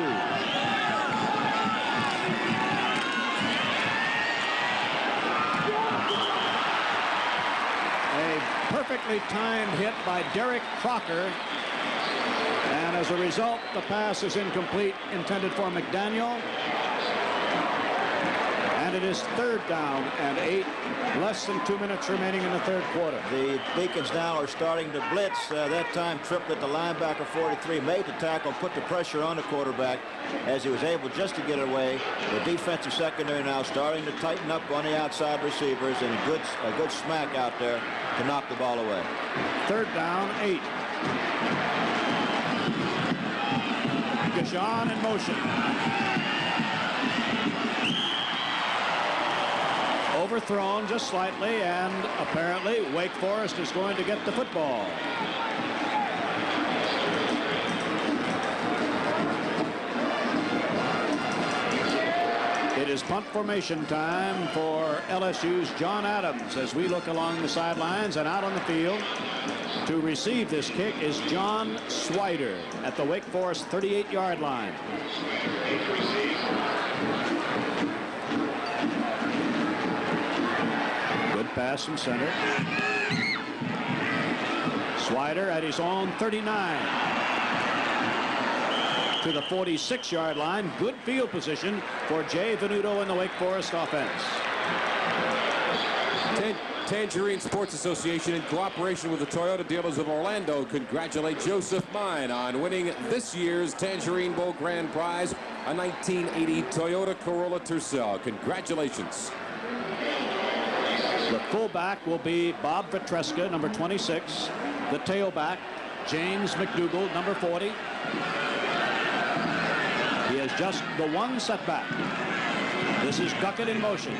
[SPEAKER 1] A perfectly timed hit by Derek Crocker. And as a result, the pass is incomplete, intended for McDaniel. And it is third down and 8. Less than 2 minutes remaining in the third quarter.
[SPEAKER 2] The Deacons now are starting to blitz. That time Triplett, the linebacker 43, made the tackle, put the pressure on the quarterback as he was able just to get away. The defensive secondary now starting to tighten up on the outside receivers, and a good smack out there to knock the ball away.
[SPEAKER 1] Third down, 8. Gashan in motion. Overthrown just slightly, and apparently Wake Forest is going to get the football. It is punt formation time for LSU's John Adams as we look along the sidelines, and out on the field to receive this kick is John Swider at the Wake Forest 38-yard line. Good pass from center. Swider at his own 39. To the 46-yard line. Good field position for Jay Venuto and the Wake Forest offense.
[SPEAKER 3] Tangerine Sports Association, in cooperation with the Toyota dealers of Orlando, congratulate Joseph Mine on winning this year's Tangerine Bowl Grand Prize, a 1980 Toyota Corolla Tercel. Congratulations.
[SPEAKER 1] The fullback will be Bob Petreska, number 26. The tailback, James McDougall, number 40. He has just the one setback. This is Duckett in motion.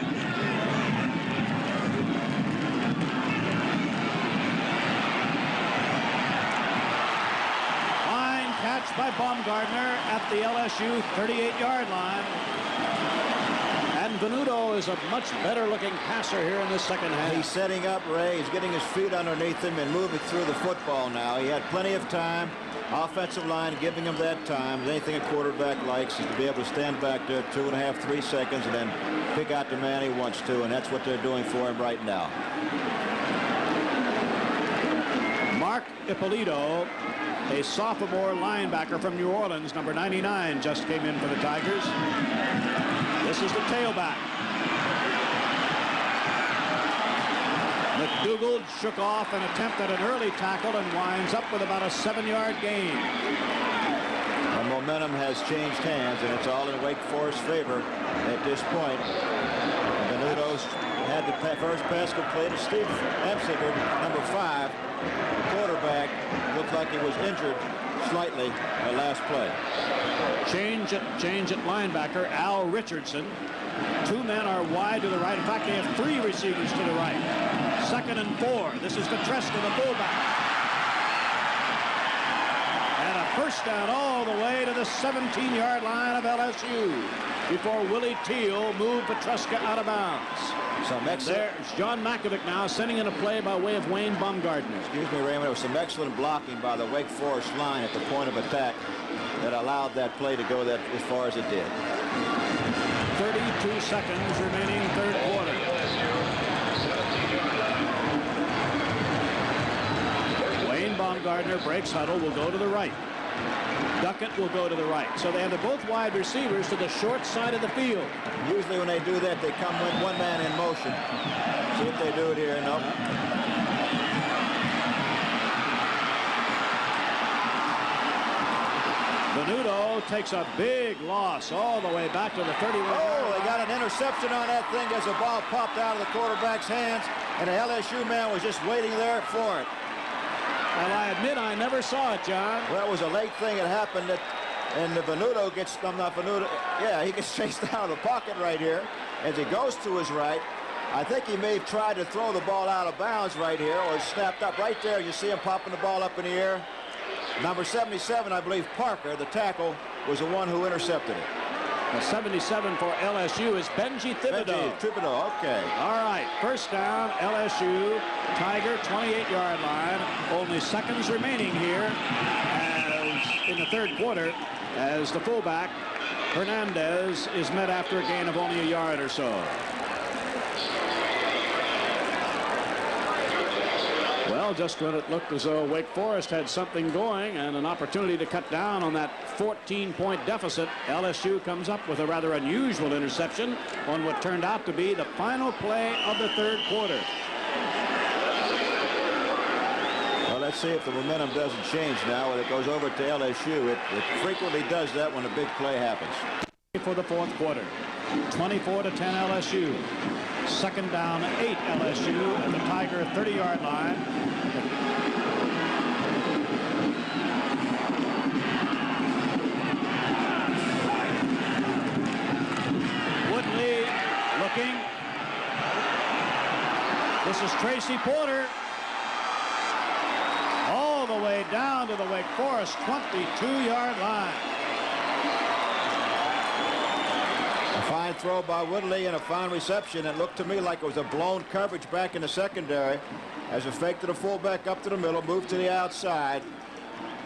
[SPEAKER 1] Fine catch by Baumgartner at the LSU 38-yard line. And Venuto is a much better looking passer here in the second half.
[SPEAKER 2] He's setting up Ray. He's getting his feet underneath him and moving through the football now. He had plenty of time. Offensive line giving him that time. Anything a quarterback likes is to be able to stand back there 2.5, 3 seconds and then pick out the man he wants to, and that's what they're doing for him right now.
[SPEAKER 1] Mark Ippolito, a sophomore linebacker from New Orleans, number 99, just came in for the Tigers. This is the tailback. McDougall shook off an attempt at an early tackle and winds up with about a 7-yard gain.
[SPEAKER 2] The momentum has changed hands, and it's all in Wake Forest's favor at this point. Venuto's had the first pass complete to Steve Ensminger, number 5. The quarterback looked like he was injured slightly the last play.
[SPEAKER 1] Change at linebacker, Al Richardson. 2 men are wide to the right. In fact, they have 3 receivers to the right. Second and 4. This is Petreska, the fullback. And a first down all the way to the 17-yard line of LSU before Willie Teal moved Petreska out of bounds. There's John Makovic now sending in a play by way of Wayne Baumgartner.
[SPEAKER 2] Excuse me, Raymond. It was some excellent blocking by the Wake Forest line at the point of attack that allowed that play to go that as far as it did.
[SPEAKER 1] 32 seconds remaining, third quarter. Wayne Baumgartner Baumgartner breaks huddle, will go to the right. Duckett will go to the right. So they have both wide receivers to the short side of the field.
[SPEAKER 2] Usually when they do that, they come with one man in motion. See if they do it here. Nope.
[SPEAKER 1] Venuto takes a big loss all the way back to the 31.
[SPEAKER 2] Oh, they got an interception on that thing as the ball popped out of the quarterback's hands, and the LSU man was just waiting there for it.
[SPEAKER 1] Well, I admit I never saw it, John.
[SPEAKER 2] Well, it was a late thing that happened, and the Venuto gets, he gets chased out of the pocket right here as he goes to his right. I think he may have tried to throw the ball out of bounds right here, or snapped up right there. You see him popping the ball up in the air. Number 77, I believe Parker, the tackle, was the one who intercepted it.
[SPEAKER 1] The 77 for LSU is Benji Thibodeau.
[SPEAKER 2] Thibodeau, okay.
[SPEAKER 1] All right, first down, LSU, Tiger, 28-yard line. Only seconds remaining here as in the third quarter as the fullback, Hernandez, is met after a gain of only a yard or so. Well, just when it looked as though Wake Forest had something going and an opportunity to cut down on that 14-point deficit, LSU comes up with a rather unusual interception on what turned out to be the final play of the third quarter.
[SPEAKER 2] Well, let's see if the momentum doesn't change now when it goes over to LSU. It frequently does that when a big play happens.
[SPEAKER 1] For the fourth quarter, 24-10 LSU. Second down, 8 LSU at the Tiger 30-yard line. Woodley looking. This is Tracy Porter. All the way down to the Wake Forest 22-yard line.
[SPEAKER 2] A fine throw by Woodley and a fine reception. It looked to me like it was a blown coverage back in the secondary as a fake to the fullback up to the middle, moved to the outside.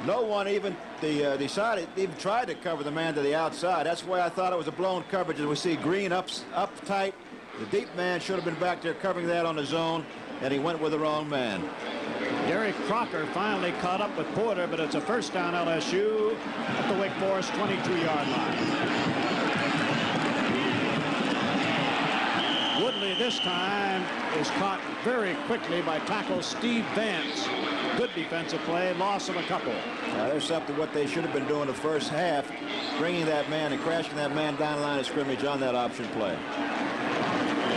[SPEAKER 2] No one even even tried to cover the man to the outside. That's why I thought it was a blown coverage. As we see Green up tight, the deep man should have been back there covering that on his own, and he went with the wrong man.
[SPEAKER 1] Derek Crocker finally caught up with Porter, but it's a first down LSU at the Wake Forest 22-yard line. Woodley this time is caught very quickly by tackle Steve Vance. Good defensive play, loss of a couple.
[SPEAKER 2] Now there's something what they should have been doing the first half, bringing that man and crashing that man down the line of scrimmage on that option play.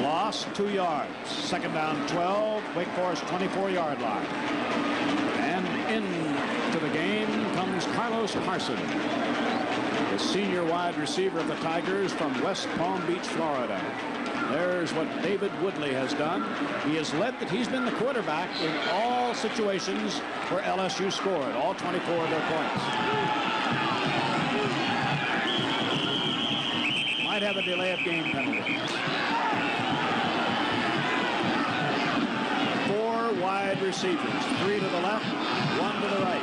[SPEAKER 1] Loss 2 yards. Second down 12, Wake Forest 24-yard line. And into the game comes Carlos Carson, the senior wide receiver of the Tigers from West Palm Beach, Florida. There's what David Woodley has done. He has led that he's been the quarterback in all situations where LSU scored, all 24 of their points. Might have a delay of game penalty. 4 wide receivers, 3 to the left, 1 to the right.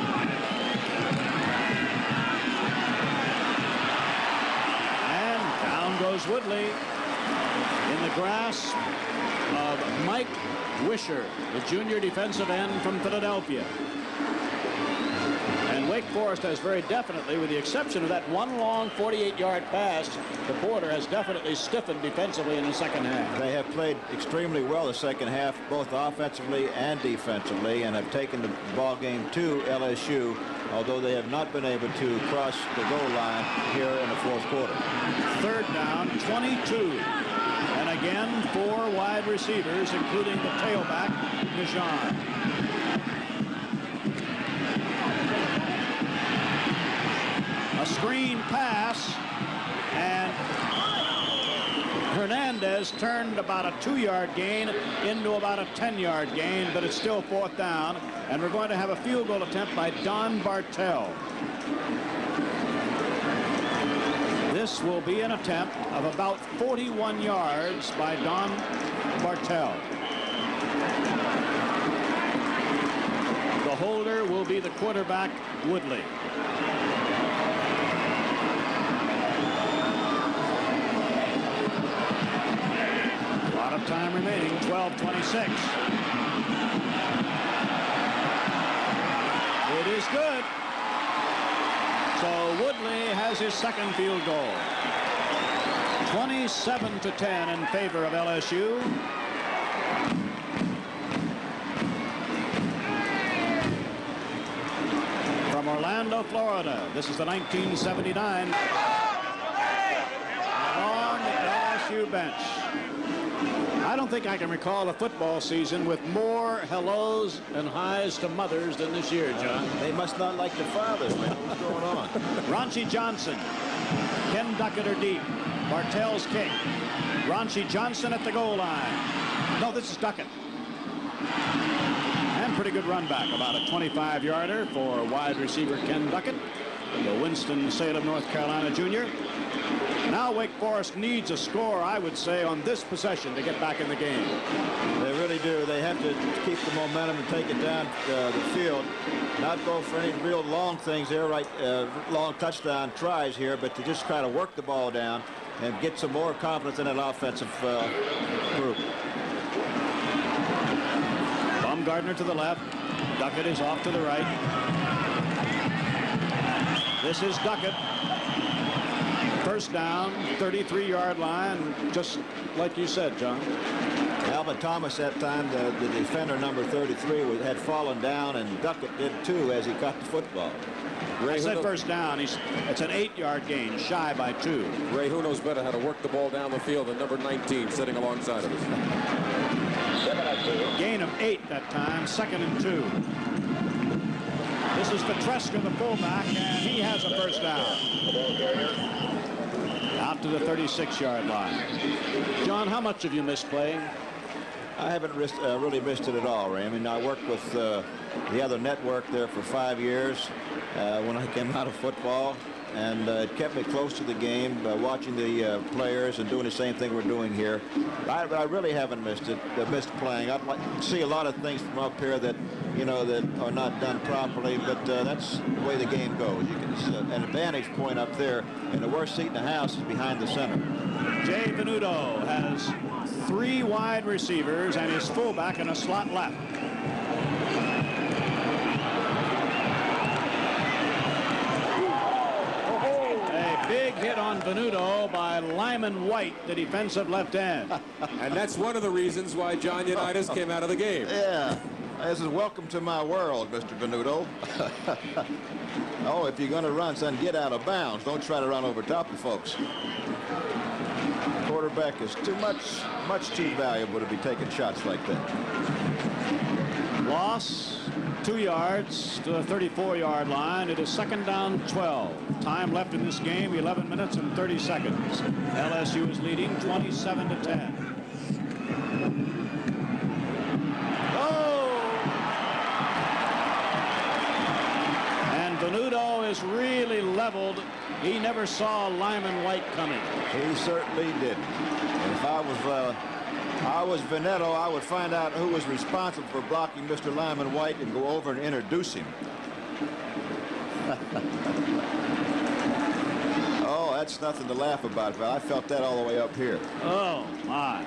[SPEAKER 1] And down goes Woodley in the grasp of Mike Wisher, the junior defensive end from Philadelphia. And Wake Forest has very definitely, with the exception of that one long 48-yard pass, the Porter has definitely stiffened defensively in the second half.
[SPEAKER 2] They have played extremely well the second half, both offensively and defensively, and have taken the ball game to LSU, although they have not been able to cross the goal line here in the fourth quarter.
[SPEAKER 1] Third down, 22. And again, 4 wide receivers, including the tailback, Nijan. A screen pass, and Hernandez turned about a 2-yard gain into about a 10-yard gain, but it's still fourth down, and we're going to have a field goal attempt by Don Bartel. This will be an attempt of about 41 yards by Don Bartel. The holder will be the quarterback, Woodley. A lot of time remaining, 12:26. is good. So Woodley has his second field goal. 27-10 in favor of LSU. From Orlando, Florida, this is the 1979 long LSU bench. I don't think I can recall a football season with more hellos and highs to mothers than this year, John.
[SPEAKER 2] They must not like the fathers, man. What's going on?
[SPEAKER 1] Raunchy Johnson, Ken Duckett are deep. Bartell's kick. Raunchy Johnson at the goal line. No, this is Duckett. And pretty good run back, about a 25-yarder for wide receiver Ken Duckett, the Winston-Salem, North Carolina junior. Now Wake Forest needs a score, I would say, on this possession to get back in the game.
[SPEAKER 2] They really do. They have to keep the momentum and take it down the field. Not go for any real long things there, long touchdown tries here, but to just try to work the ball down and get some more confidence in that offensive group.
[SPEAKER 1] Baumgartner to the left. Duckett is off to the right. This is Duckett. First down, 33-yard line, just like you said, John.
[SPEAKER 2] Alvin Thomas that time, the defender number 33, had fallen down, and Duckett did too as he caught the football.
[SPEAKER 1] I said first down. It's an 8-yard gain, shy by 2.
[SPEAKER 3] Ray, who knows better how to work the ball down the field than number 19 sitting alongside of us.
[SPEAKER 1] Gain of 8 that time, 2nd and 2. This is Petreska, the fullback, and he has a first down. Out to the 36-yard line. John, how much have you missed playing?
[SPEAKER 2] I haven't really missed it at all, Ray. I mean, I worked with the other network there for 5 years when I came out of football, and it kept me close to the game, watching the players and doing the same thing we're doing here. I really haven't missed it, missed playing. I'd like to see a lot of things from up here that, you know, that are not done properly, but that's the way the game goes. You can an advantage point up there, and the worst seat in the house is behind the center.
[SPEAKER 1] Jay Venuto has 3 wide receivers and his fullback in a slot left. A big hit on Venuto by Lyman White, the defensive left end.
[SPEAKER 3] And that's one of the reasons why John Unitas came out of the game.
[SPEAKER 2] Yeah. This is welcome to my world, Mr. Venuto. Oh, if you're going to run, son, get out of bounds. Don't try to run over top of folks. Quarterback is much too valuable to be taking shots like that.
[SPEAKER 1] Loss, 2 yards to the 34-yard line. It is 2nd down, 12. Time left in this game, 11 minutes and 30 seconds. LSU is leading 27-10. Venuto is really leveled. He never saw Lyman White coming.
[SPEAKER 2] He certainly didn't. And if I was Veneto, I would find out who was responsible for blocking Mr. Lyman White and go over and introduce him. Oh, that's nothing to laugh about. I felt that all the way up here.
[SPEAKER 1] Oh, my.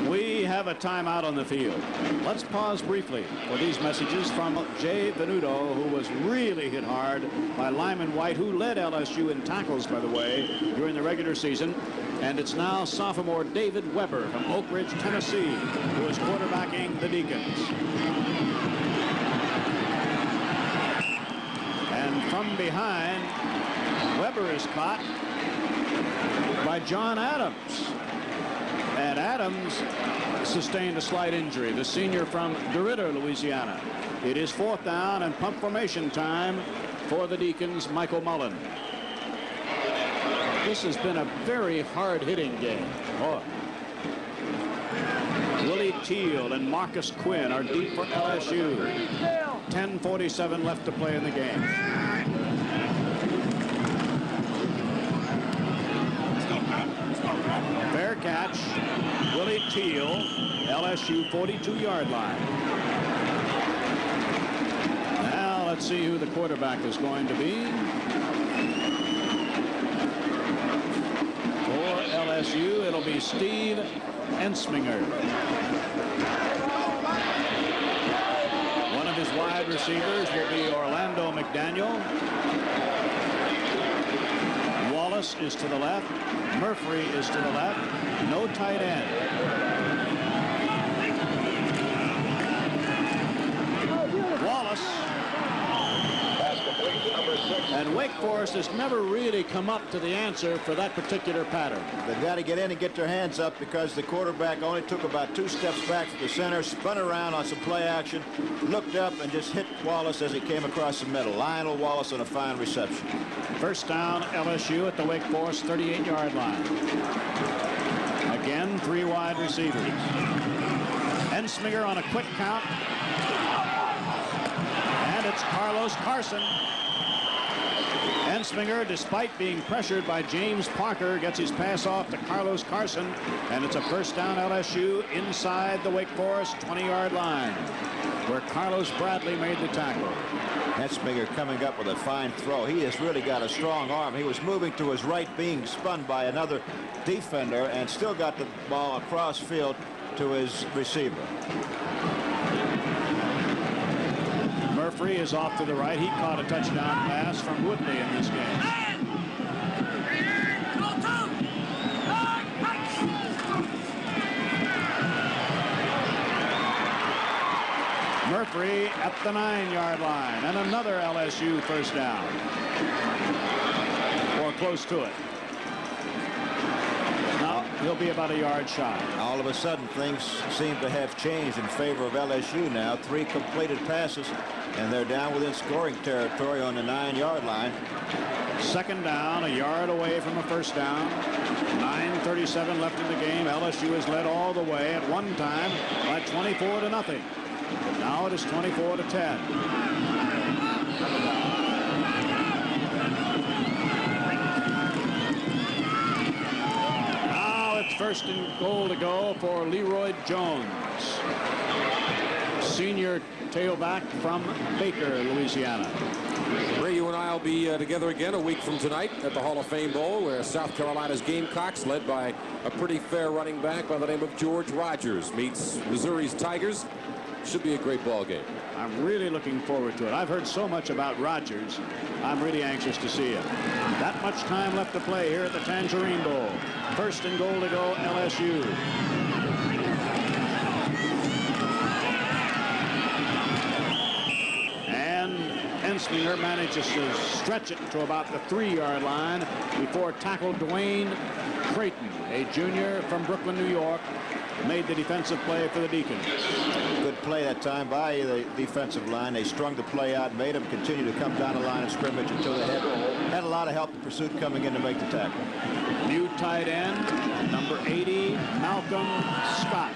[SPEAKER 1] We have a timeout on the field. Let's pause briefly for these messages from Jay Venuto, who was really hit hard by Lyman White, who led LSU in tackles, by the way, during the regular season. And it's now sophomore David Weber from Oak Ridge, Tennessee, who is quarterbacking the Deacons. And from behind, Weber is caught by John Adams. And Adams sustained a slight injury, the senior from DeRidder, Louisiana. It is 4th down and pump formation time for the Deacons, Michael Mullen. This has been a very hard-hitting game. Boy. Willie Teal and Marcus Quinn are deep for LSU. 10:47 left to play in the game. Fair catch. Willie Teal, LSU 42-yard line. Now let's see who the quarterback is going to be. For LSU, it'll be Steve Ensminger. One of his wide receivers will be Orlando McDaniel. Wallace is to the left. Murphy is to the left. No tight end. Wallace. And Wake Forest has never really come up to the answer for that particular pattern.
[SPEAKER 2] They've got to get in and get their hands up because the quarterback only took about 2 steps back from the center, spun around on some play action, looked up and just hit Wallace as he came across the middle. Lionel Wallace on a fine reception.
[SPEAKER 1] First down, LSU at the Wake Forest 38-yard line. Again, 3 wide receivers. Ensminger on a quick count. And it's Carlos Carson. Ensminger, despite being pressured by James Parker, gets his pass off to Carlos Carson, and it's a first down LSU inside the Wake Forest 20-yard line, where Carlos Bradley made the tackle.
[SPEAKER 2] Ensminger coming up with a fine throw. He has really got a strong arm. He was moving to his right, being spun by another defender, and still got the ball across field to his receiver.
[SPEAKER 1] Murphy is off to the right. He caught a touchdown pass from Woodley in this game. Murphy at the 9-yard line, and another LSU first down, or close to it. Now he'll be about a yard shy.
[SPEAKER 2] All of a sudden, things seem to have changed in favor of LSU now. 3 completed passes, and they're down within scoring territory on the 9-yard line.
[SPEAKER 1] Second down, a yard away from a first down. 9:37 left in the game. LSU has led all the way at one time by 24-0. Now it is 24-10. Now it's first and goal to go for Leroy Jones, senior tailback from Baker, Louisiana.
[SPEAKER 3] Ray, you and I will be together again a week from tonight at the Hall of Fame Bowl, where South Carolina's Gamecocks, led by a pretty fair running back by the name of George Rogers, meets Missouri's Tigers. Should be a great ball game.
[SPEAKER 1] I'm really looking forward to it. I've heard so much about Rogers. I'm really anxious to see it. That much time left to play here at the Tangerine Bowl. First and goal to go, LSU. And Ensminger manages to stretch it to about the 3-yard line before tackle Dwayne Creighton, a junior from Brooklyn, New York, made the defensive play for the Deacons.
[SPEAKER 2] Good play that time by the defensive line. They strung the play out, made them continue to come down the line of scrimmage until they had a lot of help in pursuit coming in to make the tackle.
[SPEAKER 1] New tight end, number 80, Malcolm Scott.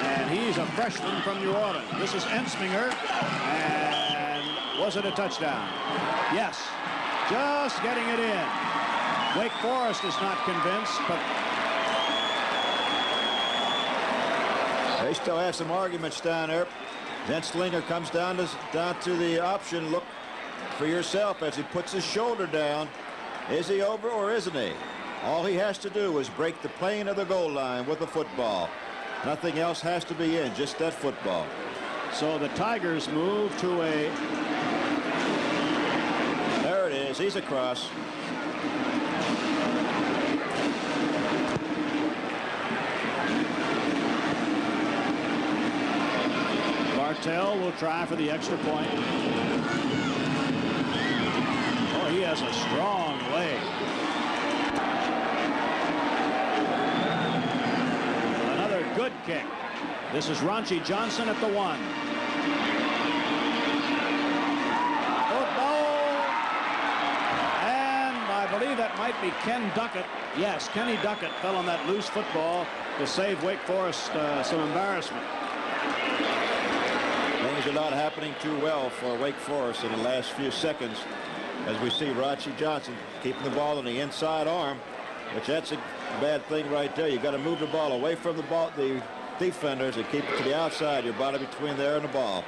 [SPEAKER 1] And he's a freshman from New Orleans. This is Ensminger, and was it a touchdown? Yes, just getting it in. Wake Forest is not convinced, but
[SPEAKER 2] they still have some arguments down there. Ensminger comes down to the option. Look for yourself as he puts his shoulder down. Is he over or isn't he? All he has to do is break the plane of the goal line with the football. Nothing else has to be in, just that football.
[SPEAKER 1] So the Tigers move to a...
[SPEAKER 2] There it is. He's across.
[SPEAKER 1] Bartell will try for the extra point. Oh, he has a strong leg. Another good kick. This is Ronchi Johnson at the 1. Football. And I believe that might be Ken Duckett. Yes, Kenny Duckett fell on that loose football to save Wake Forest some embarrassment.
[SPEAKER 2] Things are not happening too well for Wake Forest in the last few seconds, as we see Ronchi Johnson keeping the ball on the inside arm, which that's a bad thing right there. You got to move the ball away from the defenders and keep it to the outside. Your body between there and the ball.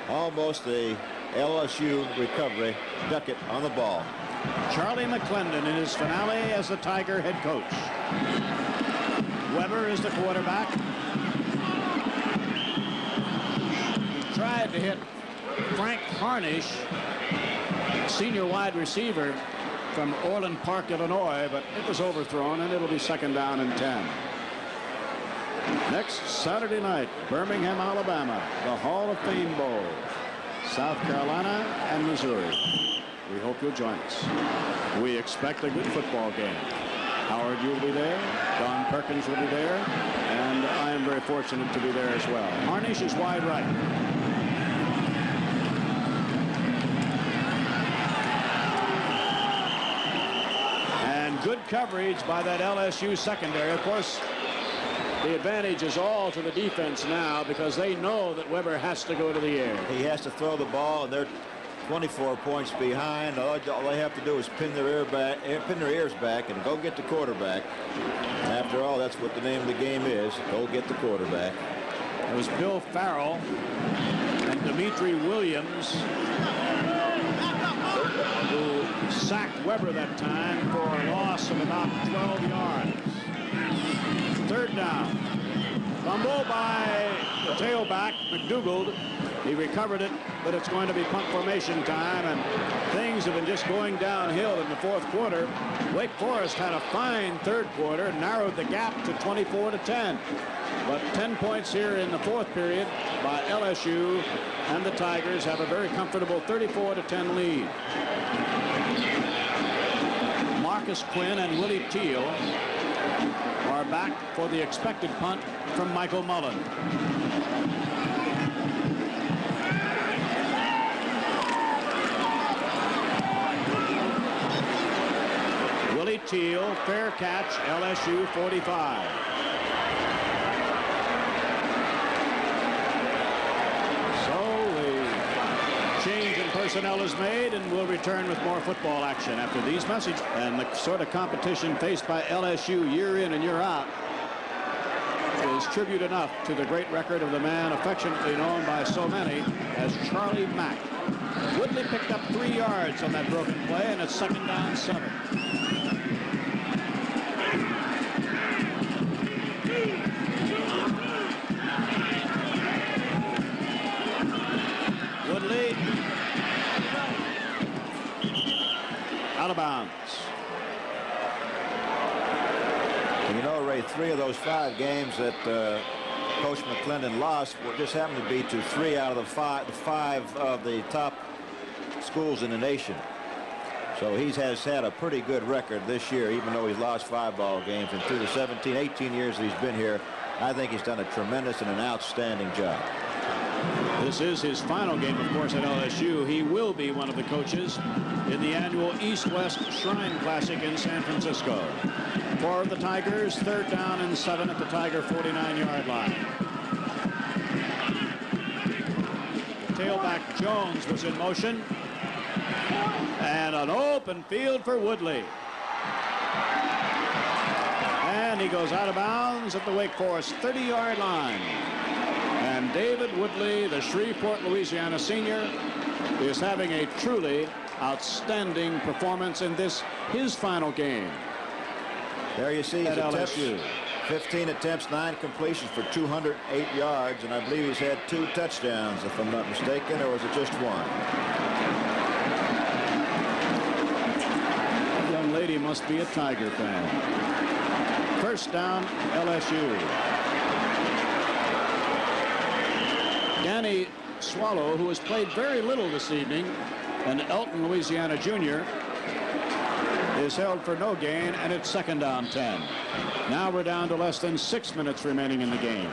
[SPEAKER 2] Almost a LSU recovery. Duckett on the ball.
[SPEAKER 1] Charlie McClendon in his finale as the Tiger head coach. Weber is the quarterback. tried to hit Frank Harnish, senior wide receiver from Orland Park, Illinois, but it was overthrown, and it'll be 2nd down and 10. Next Saturday night, Birmingham, Alabama, the Hall of Fame Bowl, South Carolina and Missouri. We hope you'll join us. We expect a good football game. Howard, you'll be there. Don Perkins will be there. And I am very fortunate to be there as well. Harnish is wide right. And good coverage by that LSU secondary. Of course, the advantage is all to the defense now because they know that Weber has to go to the air.
[SPEAKER 2] He has to throw the ball, and they're 24 points behind. All they have to do is pin their ears back and go get the quarterback. After all, that's what the name of the game is. Go get the quarterback.
[SPEAKER 1] It was Bill Farrell and Dimitri Williams who sacked Weber that time for a loss of about 12 yards. 3rd down. Fumble by the tailback, McDougald. He recovered it, but it's going to be punt formation time, and things have been just going downhill in the 4th quarter. Wake Forest had a fine 3rd quarter, narrowed the gap to 24-10. But 10 points here in the 4th period by LSU, and the Tigers have a very comfortable 34-10 lead. Marcus Quinn and Willie Teal are back for the expected punt from Michael Mullen. Willie Teal, fair catch, LSU 45. So the change in personnel is made, and we'll return with more football action after these messages. And the sort of competition faced by LSU year in and year out is tribute enough to the great record of the man affectionately known by so many as Charlie Mack. Woodley picked up 3 yards on that broken play, and it's 2nd down 7. Woodley out of bounds.
[SPEAKER 2] You know, Ray, 3 of those 5 games that Coach McClendon lost just happened to be to 3 out of the 5 of the top schools in the nation. So he has had a pretty good record this year, even though he's lost 5 ball games. And through the 17, 18 years that he's been here, I think he's done a tremendous and an outstanding job.
[SPEAKER 1] This is his final game, of course, at LSU. He will be one of the coaches in the annual East-West Shrine Classic in San Francisco. For the Tigers, 3rd down and 7 at the Tiger 49-yard line. Tailback Jones was in motion. And an open field for Woodley. And he goes out of bounds at the Wake Forest 30-yard line. And David Woodley, the Shreveport, Louisiana senior, is having a truly outstanding performance in this, his final game.
[SPEAKER 2] There you see his
[SPEAKER 1] at
[SPEAKER 2] attempts,
[SPEAKER 1] LSU.
[SPEAKER 2] 15 attempts, 9 completions for 208 yards, and I believe he's had 2 touchdowns, if I'm not mistaken, or was it just 1?
[SPEAKER 1] That young lady must be a Tiger fan. 1st down, LSU. Danny Swallow, who has played very little this evening, and Elton, Louisiana Jr., is held for no gain, and it's 2nd down 10. Now we're down to less than 6 minutes remaining in the game.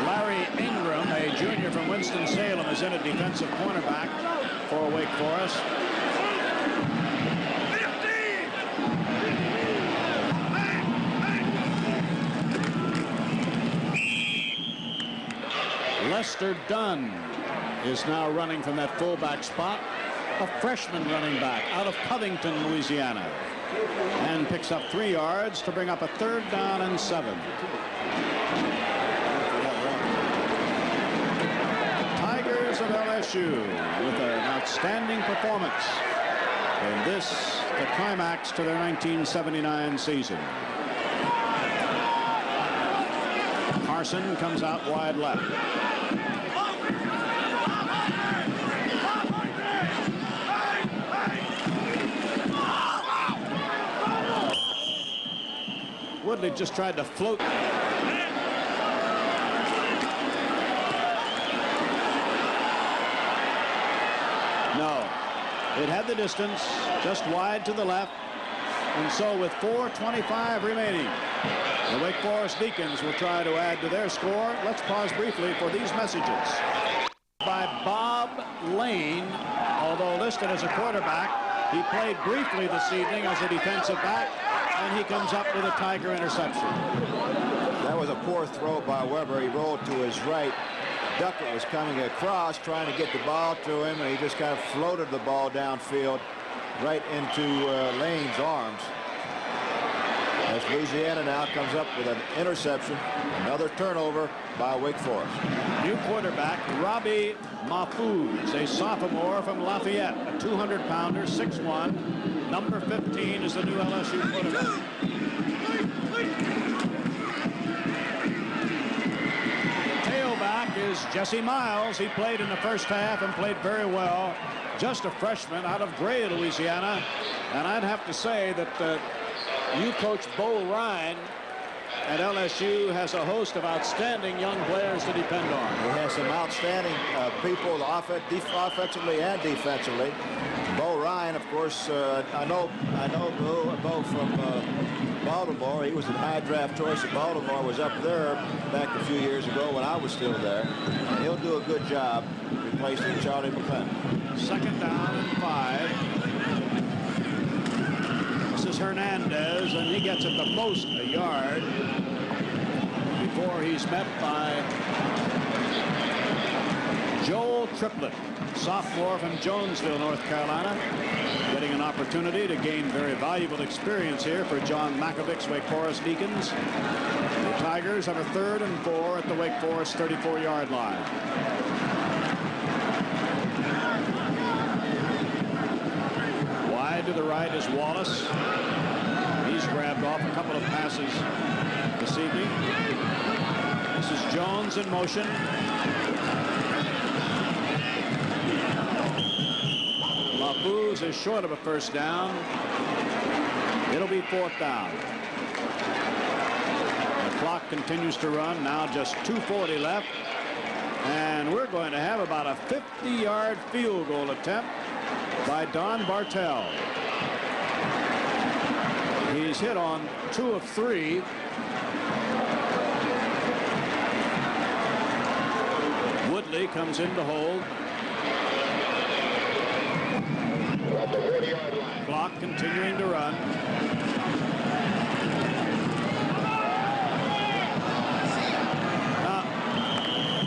[SPEAKER 1] Larry Ingram, a junior from Winston-Salem, is in at defensive cornerback for Wake Forest. Lester Dunn is now running from that fullback spot, a freshman running back out of Covington, Louisiana, and picks up 3 yards to bring up a 3rd down and 7. Tigers of LSU with an outstanding performance And this, the climax to their 1979 season. Carson comes out wide left. Woodley just tried to float. No, it had the distance, just wide to the left. And so with 4:25 remaining, the Wake Forest Deacons will try to add to their score. Let's pause briefly for these messages. By Bob Lane, although listed as a quarterback, he played briefly this evening as a defensive back, and he comes up with a Tiger interception.
[SPEAKER 2] That was a poor throw by Weber. He rolled to his right. Duckett was coming across, trying to get the ball to him, and he just kind of floated the ball downfield right into Lane's arms. As Louisiana now comes up with an interception, another turnover by Wake Forest.
[SPEAKER 1] New quarterback, Robbie Mahfouz, a sophomore from Lafayette, a 200-pounder, 6'1". Number 15 is the new LSU quarterback. Tailback is Jesse Miles. He played in the first half and played very well. Just a freshman out of Gray, Louisiana. And I'd have to say that you coach Bo Ryan at LSU has a host of outstanding young players to depend on.
[SPEAKER 2] He has some outstanding people offensively and defensively. Bo Ryan, of course, I know Bo from Baltimore. He was a high draft choice at Baltimore. Was up there back a few years ago when I was still there. And he'll do a good job replacing Charlie McClellan.
[SPEAKER 1] Second down and 5. This is Hernandez, and he gets at the most a yard before he's met by Joel Triplett, sophomore from Jonesville, North Carolina, getting an opportunity to gain very valuable experience here for John Makovic's Wake Forest Deacons. The Tigers have a 3rd and 4 at the Wake Forest 34-yard line. Wide to the right is Wallace. He's grabbed off a couple of passes this evening. This is Jones in motion. Mahfouz is short of a first down. It'll be 4th down. The clock continues to run. Now just 2:40 left. And we're going to have about a 50-yard field goal attempt by Don Bartell. He's hit on 2 of 3. Woodley comes in to hold. Clock continuing to run.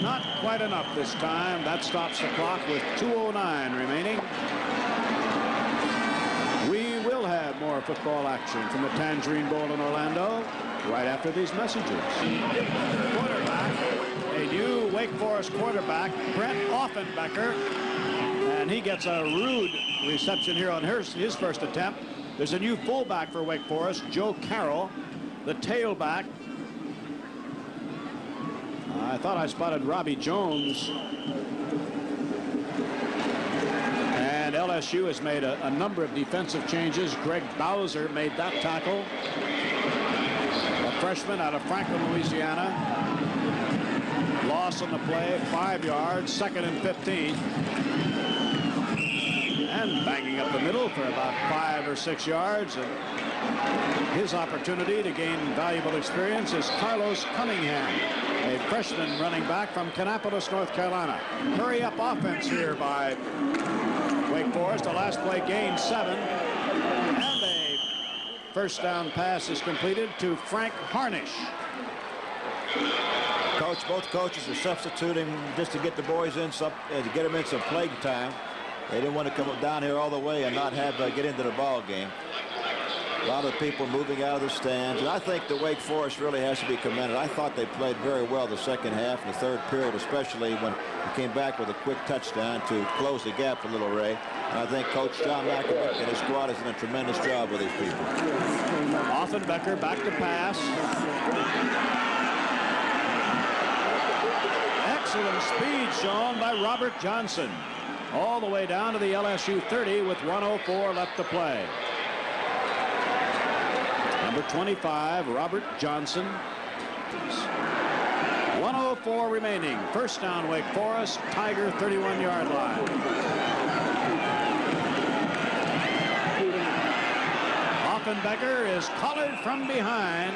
[SPEAKER 1] Not quite enough this time. That stops the clock with 2:09 remaining. We will have more football action from the Tangerine Bowl in Orlando right after these messages. Quarterback, a new Wake Forest quarterback, Brent Offenbecker, and he gets a rude reception here on his first attempt. There's a new fullback for Wake Forest, Joe Carroll, the tailback. I thought I spotted Robbie Jones. And LSU has made a number of defensive changes. Greg Bowser made that tackle. A freshman out of Franklin, Louisiana. Loss on the play, 5 yards, 2nd and 15. And banging up the middle for about 5 or 6 yards. And his opportunity to gain valuable experience is Carlos Cunningham, a freshman running back from Kannapolis, North Carolina. Hurry up offense here by Wake Forest. The last play gained 7. And a first down pass is completed to Frank Harnish.
[SPEAKER 2] Coach, both coaches are substituting just to get the boys in to get them in some play time. They didn't want to come down here all the way and not have get into the ball game. A lot of people moving out of the stands. And I think the Wake Forest really has to be commended. I thought they played very well the second half and the third period, especially when they came back with a quick touchdown to close the gap for Little Ray. And I think Coach John Malkovich and his squad has done a tremendous job with these people.
[SPEAKER 1] Offenbecker back to pass. Excellent speed shown by Robert Johnson. All the way down to the LSU 30 with 1:04 left to play. Number 25, Robert Johnson. 1:04 remaining. First down, Wake Forest. Tiger 31-yard line. Offenbecker is collared from behind.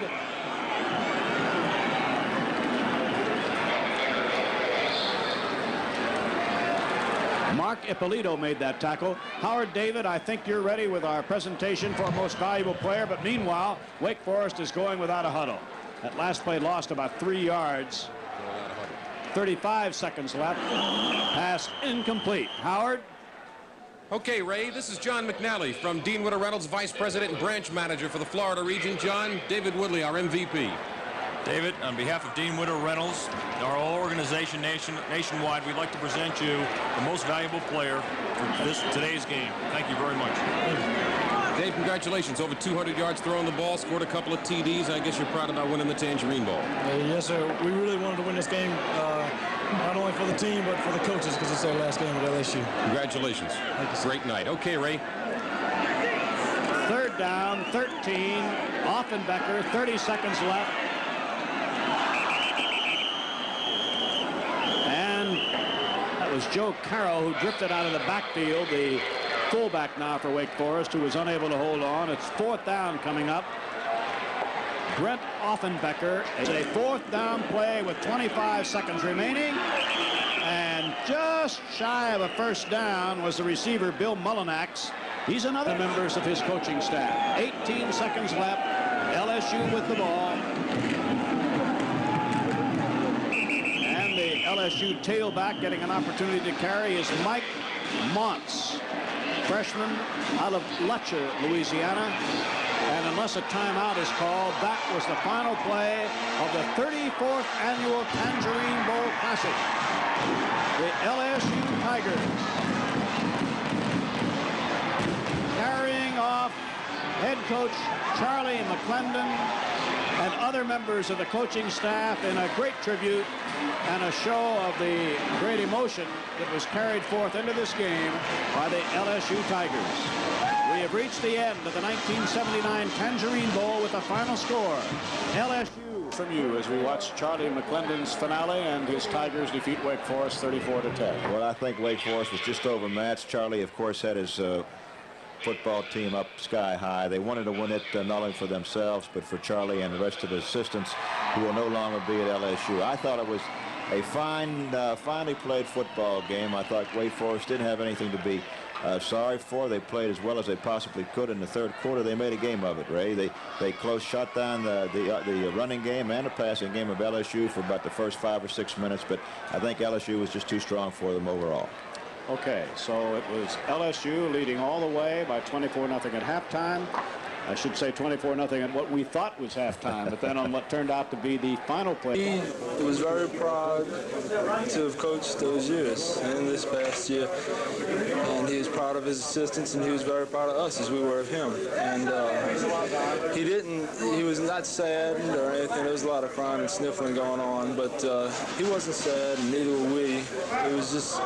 [SPEAKER 1] Mark Ippolito made that tackle. Howard David, I think you're ready with our presentation for most valuable player, but meanwhile, Wake Forest is going without a huddle. That last play lost about 3 yards. 35 seconds left. Pass incomplete. Howard?
[SPEAKER 3] Okay, Ray, this is John McNally from Dean Witter Reynolds, Vice President and Branch Manager for the Florida region. John, David Woodley, our MVP.
[SPEAKER 4] David, on behalf of Dean Witter Reynolds and our whole organization nationwide, we'd like to present you the most valuable player for today's game. Thank you very much.
[SPEAKER 3] Dave, congratulations. Over 200 yards throwing the ball, scored a couple of TDs. I guess you're proud about winning the Tangerine Bowl.
[SPEAKER 5] Yes, sir. We really wanted to win this game, not only for the team, but for the coaches, because it's our last game at LSU.
[SPEAKER 3] Congratulations. Great night. Okay, Ray.
[SPEAKER 1] Third down, 13. Offenbecker, 30 seconds left. That was Joe Carroll who drifted out of the backfield, the fullback now for Wake Forest, who was unable to hold on. It's fourth down coming up. Brent Offenbecker. It's a fourth down play with 25 seconds remaining. And just shy of a first down was the receiver, Bill Mullinax. He's another member of his coaching staff. 18 seconds left. LSU with the ball. LSU tailback getting an opportunity to carry is Mike Montz, freshman out of Letcher, Louisiana. And unless a timeout is called, that was the final play of the 34th annual Tangerine Bowl Classic. The LSU Tigers carrying off head coach Charlie McClendon and other members of the coaching staff in a great tribute and a show of the great emotion that was carried forth into this game by the LSU Tigers. We have reached the end of the 1979 Tangerine Bowl with a final score. LSU from you as we watch Charlie McClendon's finale and his Tigers defeat Wake Forest 34-10.
[SPEAKER 2] Well, I think Wake Forest was just overmatched. Charlie, of course, had his football team up sky high. They wanted to win it not only for themselves, but for Charlie and the rest of the assistants who will no longer be at LSU. I thought it was a finely played football game. I thought Wake Forest didn't have anything to be sorry for. They played as well as they possibly could. In the third quarter, they made a game of it, Ray. They shut down the running game and the passing game of LSU for about the first 5 or 6 minutes, but I think LSU was just too strong for them overall.
[SPEAKER 1] Okay, so it was LSU leading all the way by 24-0 at halftime. I should say 24-0 at what we thought was halftime, but then on what turned out to be the final play.
[SPEAKER 6] He was very proud to have coached those years and this past year. And he was proud of his assistants, and he was very proud of us as we were of him. And he was not saddened or anything. There was a lot of crying and sniffling going on, but he wasn't sad, and neither were we. It was just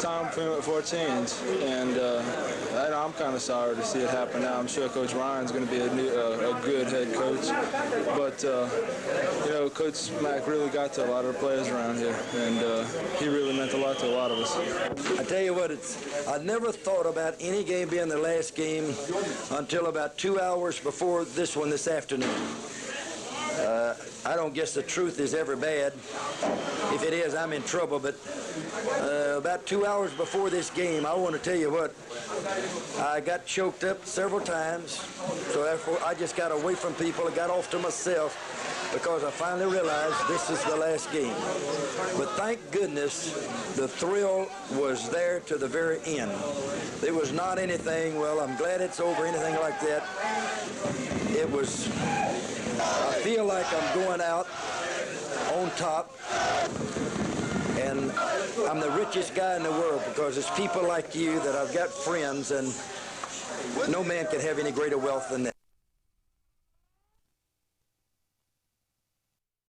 [SPEAKER 6] time for a change. And I'm kind of sorry to see it happen now. I'm sure Coach Ryan's going to be a good head coach. But, you know, Coach Mack really got to a lot of the players around here, and he really meant a lot to a lot of us.
[SPEAKER 7] I tell you what, I never thought about any game being the last game until about 2 hours before this one this afternoon. I don't guess the truth is ever bad. If it is, I'm in trouble, but about 2 hours before this game, I want to tell you what, I got choked up several times, so therefore I just got away from people. I got off to myself because I finally realized this is the last game. But thank goodness the thrill was there to the very end. There was not anything, well, I'm glad it's over, anything like that. It was, I feel like I'm going out on top, and I'm the richest guy in the world because it's people like you that I've got friends, and no man can have any greater wealth than that.